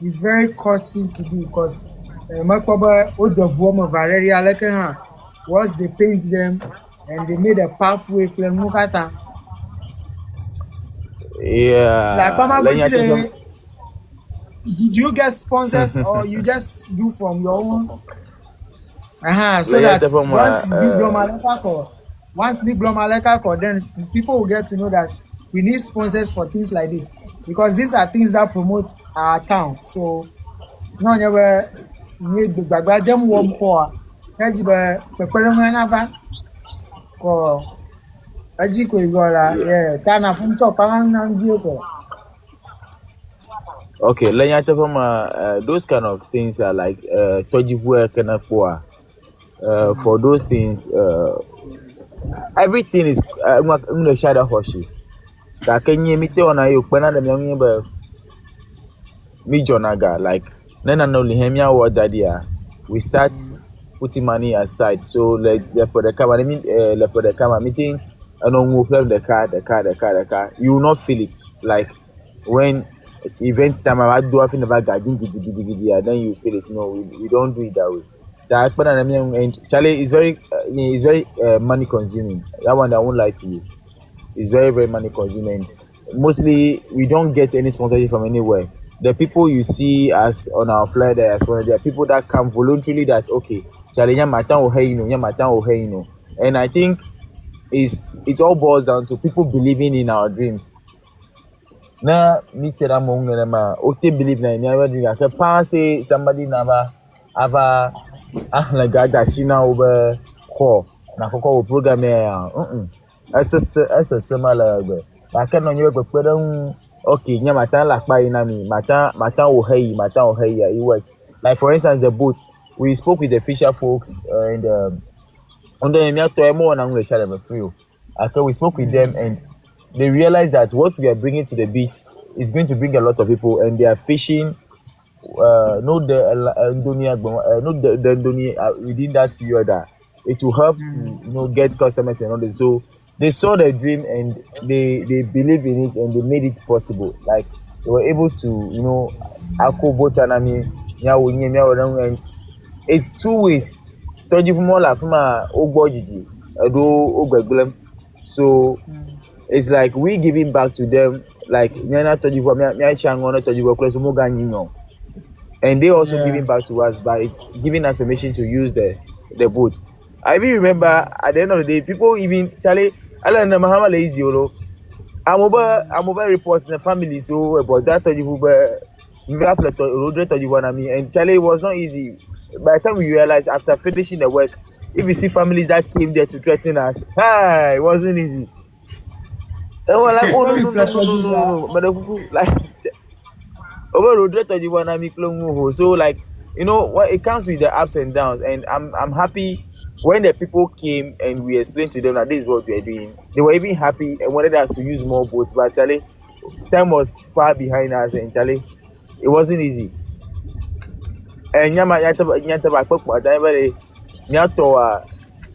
it's very costly to do because my papa would have warm Valeria like once they paint them and they made a pathway like Yeah, Mama let you take Butide, did you get sponsors or you just do from your own? So let you that take from once Big Blow Maleka call, then people will get to know that we need sponsors for things like this because these are things that promote our town. So no never need big bag jam warm for Kajiba Peperanava or Ajiko Igora, yeah. yeah, Tana Punto Paran vehicle. Okay, let you take from those kind of things are like tojivu kind of for those things everything is shadow hoshi. Ka kenye mite ona yo kpena na mi ba mi jonaga like nena no lihemia what daddy we start putting money aside. So like for the camera, I mean, for the camera meeting, and on move the car. You will not feel it like when events time I do have in the bag, then you feel it. No, we don't do it that way. That but I mean, and Charlie is very, it's very money consuming. That one I won't lie to you. It's very, very money consuming. Mostly, we don't get any sponsorship from anywhere. The people you see as on our flyer there as well, there are people that come voluntarily that okay, Charlie, and I think it all boils down to people believing in our dreams. Na me tell mo ngene ma o te believe na nya dream I can say somebody never ava la gada shina over call na koko program ya ss mala gbe ba kan no nyewe gbe dan okay nya mata la pa ina mi mata o hey ya it works like for instance the boat we spoke with the fisher folks and under them to more na ngwe share me free after we spoke with them and they realized that what we are bringing to the beach is going to bring a lot of people and they are fishing no the Indonesia no the Indonesia within that period it will help to get customers and all this. So they saw the dream and they believe in it and they made it possible. Like they were able to ako botanami and it's two ways. Toji fumola fuma ogbo jiji edo ogbegbelem. So it's like we giving back to them like nyana toji for me chango toji for close mo ganyo and they also Yeah. giving back to us by giving us permission to use the boat. I even remember at the end of the day, people even Charlie, I don't know how lazy I'm over reporting the family so about that and Charlie it was not easy. By the time we realized after finishing the work, if you see families that came there to threaten us, hi, it wasn't easy. They were like, oh When no, we no, no, no, no, flattered no, no. But like so like what it comes with the ups and downs and I'm happy when the people came and we explained to them that this is what we are doing. They were even happy and wanted us to use more boats, but Charlie, time was far behind us and Charlie, it wasn't easy. And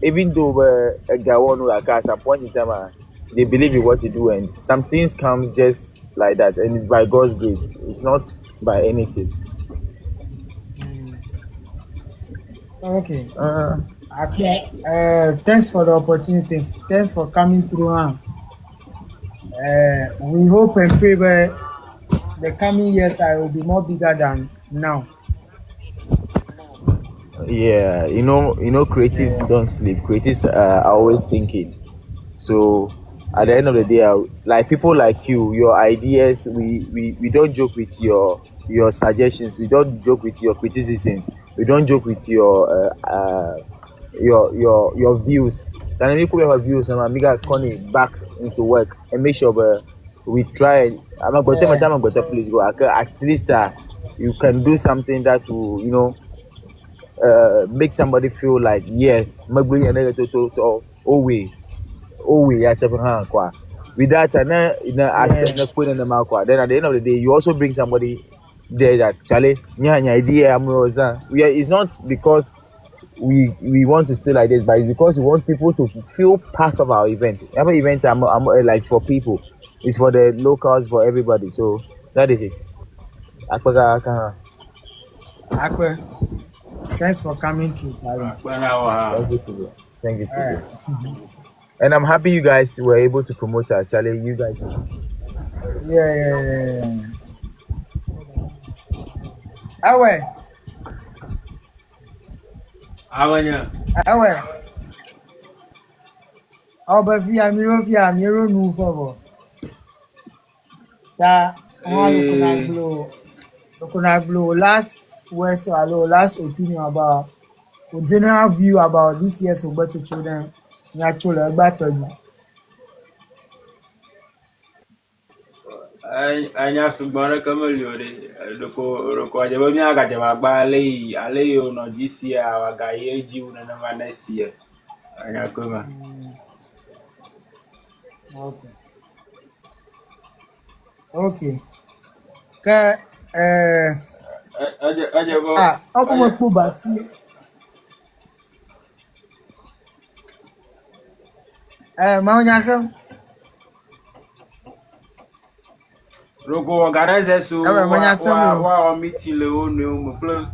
even though a guy like at some point in time they believe in what you do and some things comes just like that and it's by God's grace. It's not by anything. okay. Uh, Thanks for the opportunity. Thanks for coming through. We hope and pray the coming years I will be more bigger than now. Yeah, creatives Yeah. don't sleep. Creatives are always thinking. So at the end Yes. of the day, like people like you, your ideas, we don't joke with your suggestions. We don't joke with your criticisms. We don't joke with your views. Can we put our views and we got Connie back into work and make sure we try. I'm not going to tell my Yeah. time. I'm going to please go. At least you can do something that will make somebody feel like yeah, maybe to oh we ya tafi hàn kwa with that Yeah. na put in the mouth kwa then at the end of the day you also bring somebody there that chale nya idea amuoza it's not because we want to stay like this but it's because we want people to feel part of our event. Every event I'm like it's for people, it's for the locals, for everybody, so that is it. Akpaga aka. Akwe, thanks for coming to Karen. Thank you to you. Thank you to All you. right. And I'm happy you guys were able to promote us. Charlie, you guys. Yeah, yeah, yeah, yeah. Awe, Awanya. awe. Ọba fi àmìrò nù fọwọ́. Ta wọn Eh, lukuna blow last words or last opinion about the general view about this year's Hogbetsotso children. Nyacholo Egbatoji. anya sugbọn kama liore roko ajabo mi aga jaba gba ale no GC aga ye ji una na next year anya kama Okay. Okay. Ka ajabo ọkọ mo kpo bàtí. Ma onye asem. roko organize so Ma onye asem o. wa meeting le onu mo plan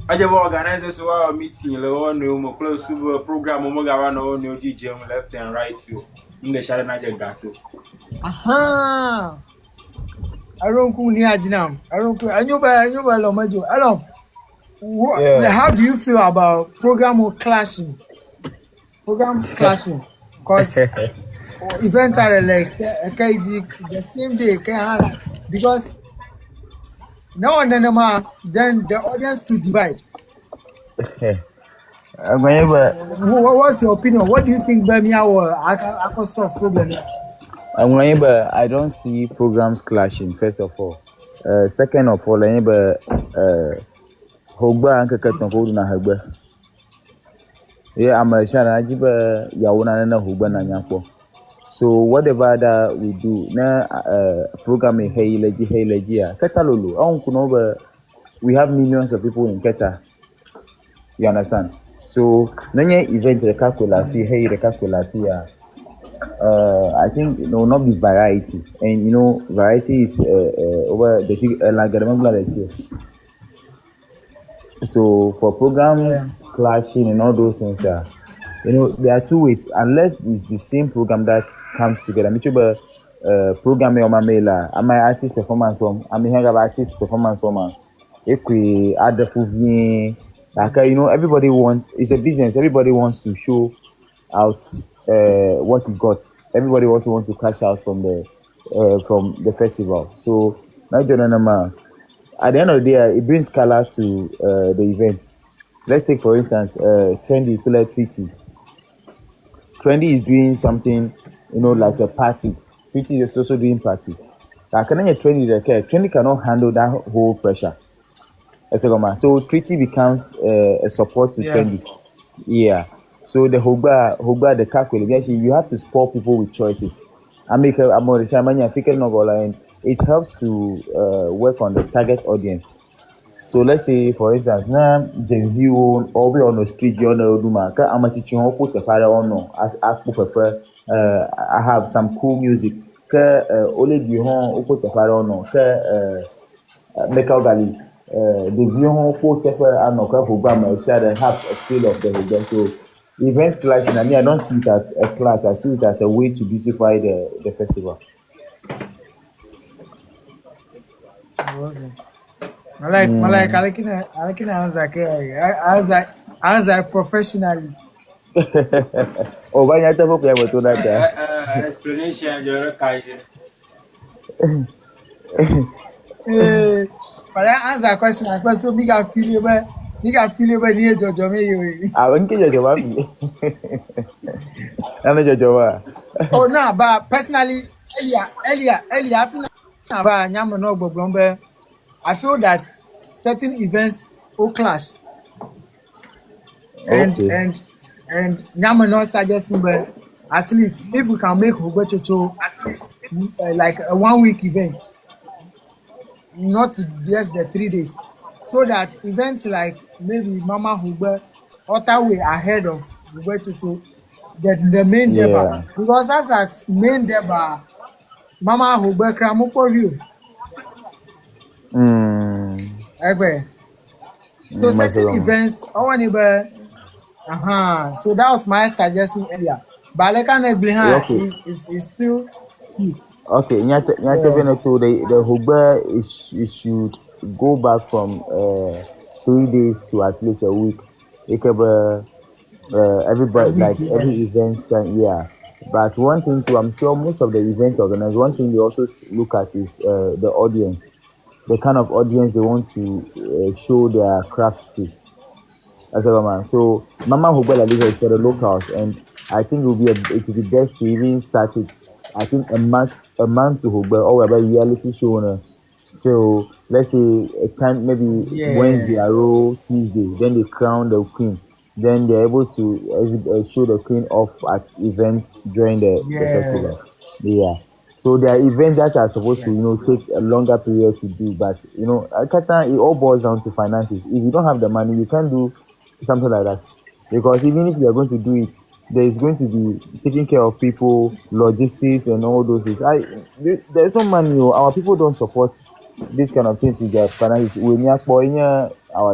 ajabo organize so wa meeting le onu mo plan sub program mo ga wa na onu ji jam left and right to in the share na je gato Aha. Aronku ni ajinam. Aronku anyoba lomajo. Hello. Yeah. How do you feel about program clashing? Because event are like the same day because now and then the audience to divide. What's your opinion? What do you think Birmingham will solve problem? I don't see programs clashing, first of all. Second of all, Hogba and Kakaton Hodu na Hogba. Yeah, I'm a Shana Jiba Yawana na Hogba na Nyako. So whatever that we do, na program hey legia. Ketalulu. We have millions of people in Keta. You understand? So nanya event rekakula fi hey rekakula fi I think it will not be variety, and variety is over the so for Yeah. programs clashing and all those things, there are two ways. Unless it's the same program that comes together. Program on my mailer, and my artist performance one, I may have artist performance one. If we add the food, like everybody wants. It's a business. Everybody wants to show out what he got. Everybody also wants to cash out from the festival. So, at the end of the day, it brings color to the event. Let's take for instance, Trendy Pillar Treaty. Trendy is doing something, like a party. Treaty is also doing party. Now, can I Trendy cannot handle that whole pressure. So Treaty becomes a support to Yeah. Trendy. Yeah. So the Hogba the calculate. Actually, you have to spoil people with choices. I'm more African novel, and it helps to work on the target audience. So let's say, for instance, now Gen Z or we on the street, you know, I'm a teaching how put the father on no. I prefer. I have some cool music. Only the home put the father on no. Mekau Gali, the view for Kefer and Noka program share the half a scale of the event. So events clashing, I mean, I don't see it as a clash, I see it as a way to beautify the festival. Okay. I like answer professionally. Oh, why you talk about that? Explanation, you're a Eh, but I answer question. I question me got feel about near Jojo me. I won't get your job. I'm not your job. Oh no, but personally, I feel about nyama no but I feel that certain events will clash and Okay. and and nyama no suggesting but at least if we can make Hogbetsotso like a 1 week event, not just the 3 days, so that events like maybe Mama Hugbe other way ahead of Hogbetsotso, the main deba, Yeah. because as at main deba Mama Hugbe kramupo view Hmm. egbe. So certain Masalam. events I want to so that was my suggestion earlier. But like an Okay. is still few. Okay. Nyata Yeah, Veneto, the Hugba is you should go back from 3 days to at least a week. It can be a everybody week, like every yeah. event can, yeah. But one thing too, I'm sure most of the event organizers, one thing they also look at is the audience, the kind of audience they want to show their crafts to. As a man. So Mama Hubela is for the locals, and I think it will be best to even start it. I think a month to Hubela or about reality show. So let's say a time maybe Wednesday Yeah, or Tuesday, then they crown the queen. Then they're able to show the queen off at events during the yeah, festival. Yeah. So there are events that are supposed to yeah. take a longer period to do, but Kata, it all boils down to finances. If you don't have the money, you can't do something like that. Because even if you are going to do it, there is going to be taking care of people, logistics, and all those things. There's no money. Our people don't support this kind of things with their finances. We need our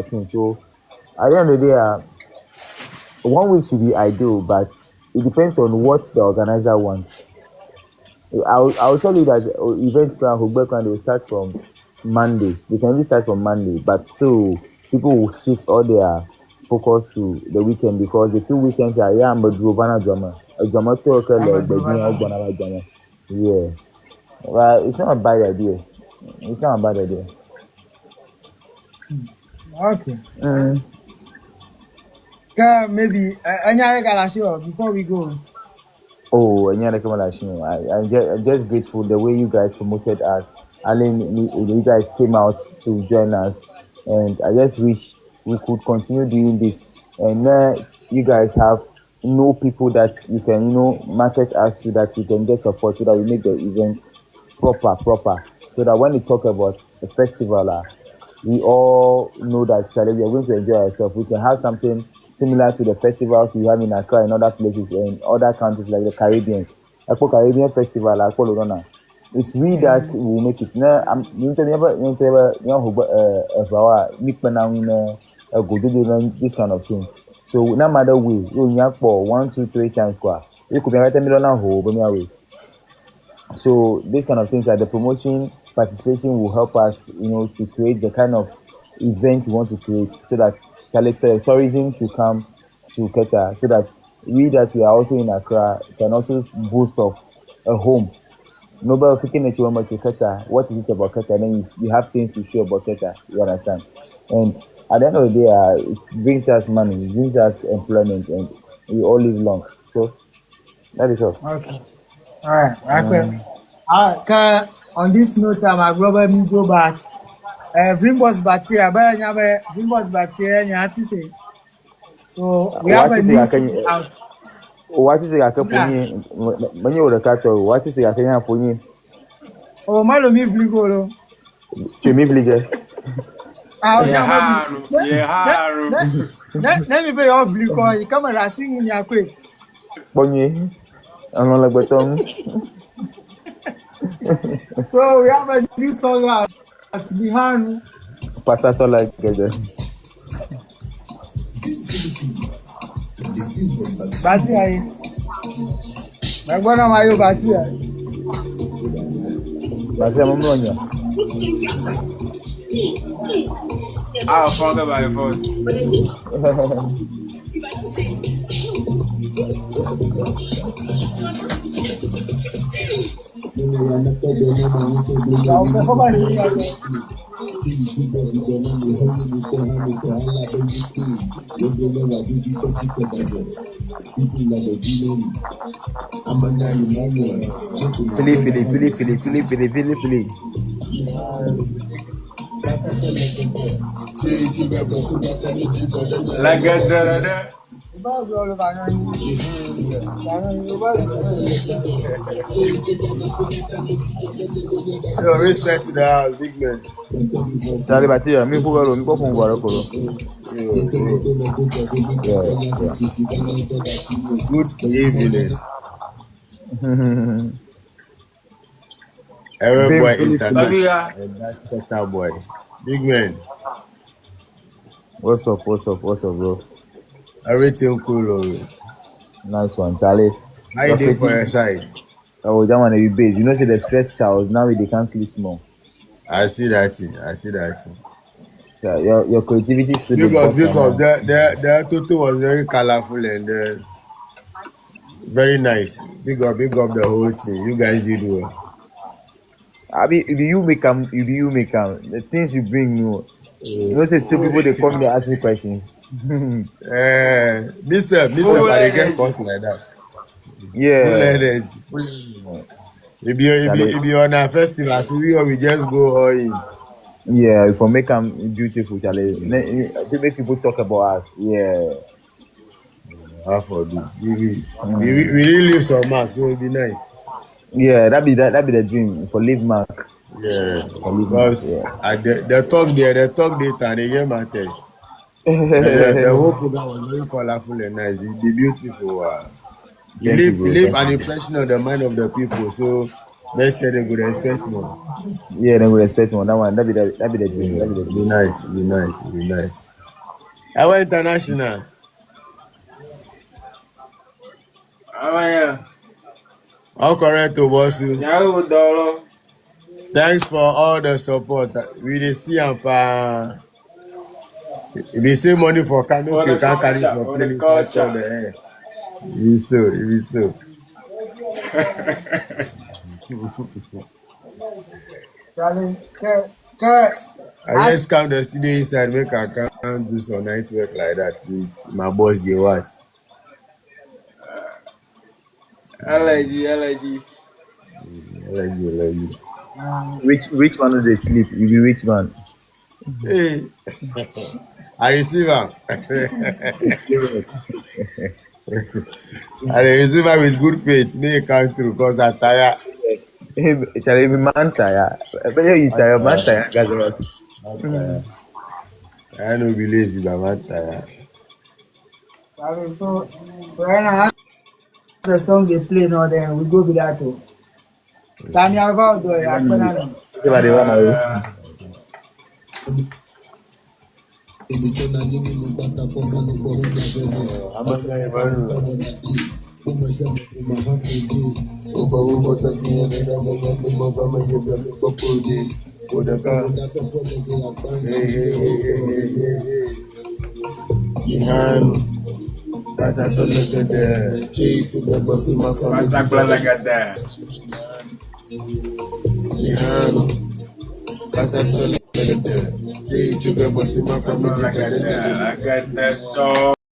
thing. So at the end of the day, 1 week should be ideal, but it depends on what the organizer wants. I'll tell you that event plan, Hogbe plan, they will start from Monday. They can even start from Monday, but still, people will shift all their focus to the weekend because the 2 weekends are yeah, but drama drama. A drama to occur I'm a like drama. drama. Yeah, well, it's not a bad idea. It's not a bad idea. Okay. Mm. Maybe any other galaxy before we go. Oh, and yeah, I'm just grateful the way you guys promoted us. Alan, you guys came out to join us, and I just wish we could continue doing this. And you guys have people that you can market us to, that we can get support so that we make the event proper, so that when we talk about the festival, we all know that Charlie, we are going to enjoy ourselves. We can have something similar to the festivals we have in Accra and other places and other countries like the Caribbeans. Like Caribbean festival, like Lorona. It's we that will make it. Now, I'm this kind of things. So no matter way, you for 1, 2, 3 times, you could be right a million whole, so these kind of things like the promotion participation will help us, to create the kind of event we want to create, so that tourism should come to Keta, so that we are also in Accra can also boast of a home. Nobody thinking that you want to Keta. What is it about Keta? Then you have things to show about Keta. You understand? And at the end of the day, it brings us money, it brings us employment, and we all live long. So that is all. Okay. All right. Okay. Mm. On this note, my brother me go back. Vimbos Batia, Vimbos Batia, Nyati. So we have What a is it? new I song can. out. Wati sɛ yɛaka Yeah. ponyi manyɛ wo dɛka tɔ wati sɛ yɛaka nya ponyi Oh, malo mi bligolo. twɛmi bligɛ Ah, Yeah, now maybe. haru, yeah, haru. Let me be your bligo. You come and sing in your quick. ponyi ɔnɔlɛgbɛtɔm So we have a new song out. Behind pasatɔla gɛdɛ Batia. My brother, my Batia. basi amamrɔnya I'll forget by force. I'll perform it again. Philly. Like that. About all of our Yo, respect to the house, big man. Charlie Batira, me who are me go from Guaracolo. Yeah. Good evening. Every Big boy Philly. international. And that's better boy. Big man. What's up, bro? Everything cool. Oh. Nice one, Charlie. How you Your doing for your creativity. side? Oh, that one be base. You know, say the stress child. Now they can't sleep more. I see that thing. I see that thing. So your creativity to the Because bottom. the Toto was very colorful and very nice. Big up the whole thing. You guys did well. I mean, if you make them, the things you bring, you know, say still people they come there ask me questions. Full But they get energy. caught like that. Full Yeah, energy. Charlie. If you on a festival, so we just go all in. Yeah, if I make them beautiful, Charlie. To make people talk about us. Yeah. How for do? We Mm. really leave some marks, so it'll be nice. Yeah, that be the dream for leave mark. Yeah, For leave mark. because Yeah. the talk data, they get matters. The whole program was very colorful and nice. It be beautiful. Thank you, It bro. leave Thank an you. impression on the mind of the people. So next year they could expect more. Yeah, then we respect one. That one. That be the dream. That Yeah, be the it'll be dream. nice. It'll be nice. It'll be nice. I went international. Oh, yeah. How correct to boss you? Yahoo, dollar. Thanks for all the support. We dey see am pa. If you say money for For karaoke, you the can't carry culture. for For the play fight on culture. the air. It be so. It be so. Charlie, ke, I just come the studio inside, make I can do some night work like that with my boss J Watt. Allergy. I like you. Which one do they sleep? You be which man? Hey, I receive am. I dey receive am with good faith. Make it come through, cause I tire. Hey, Charlie, be man tire. Better you I tire, man tire. tire. Guys, I tire. I no be lazy, but I tire. Charlie, so when I the song they play now, then we go with that too. Tanya about do it, I couldn't. everybody run away. I'm not going Matakla like that. Like that.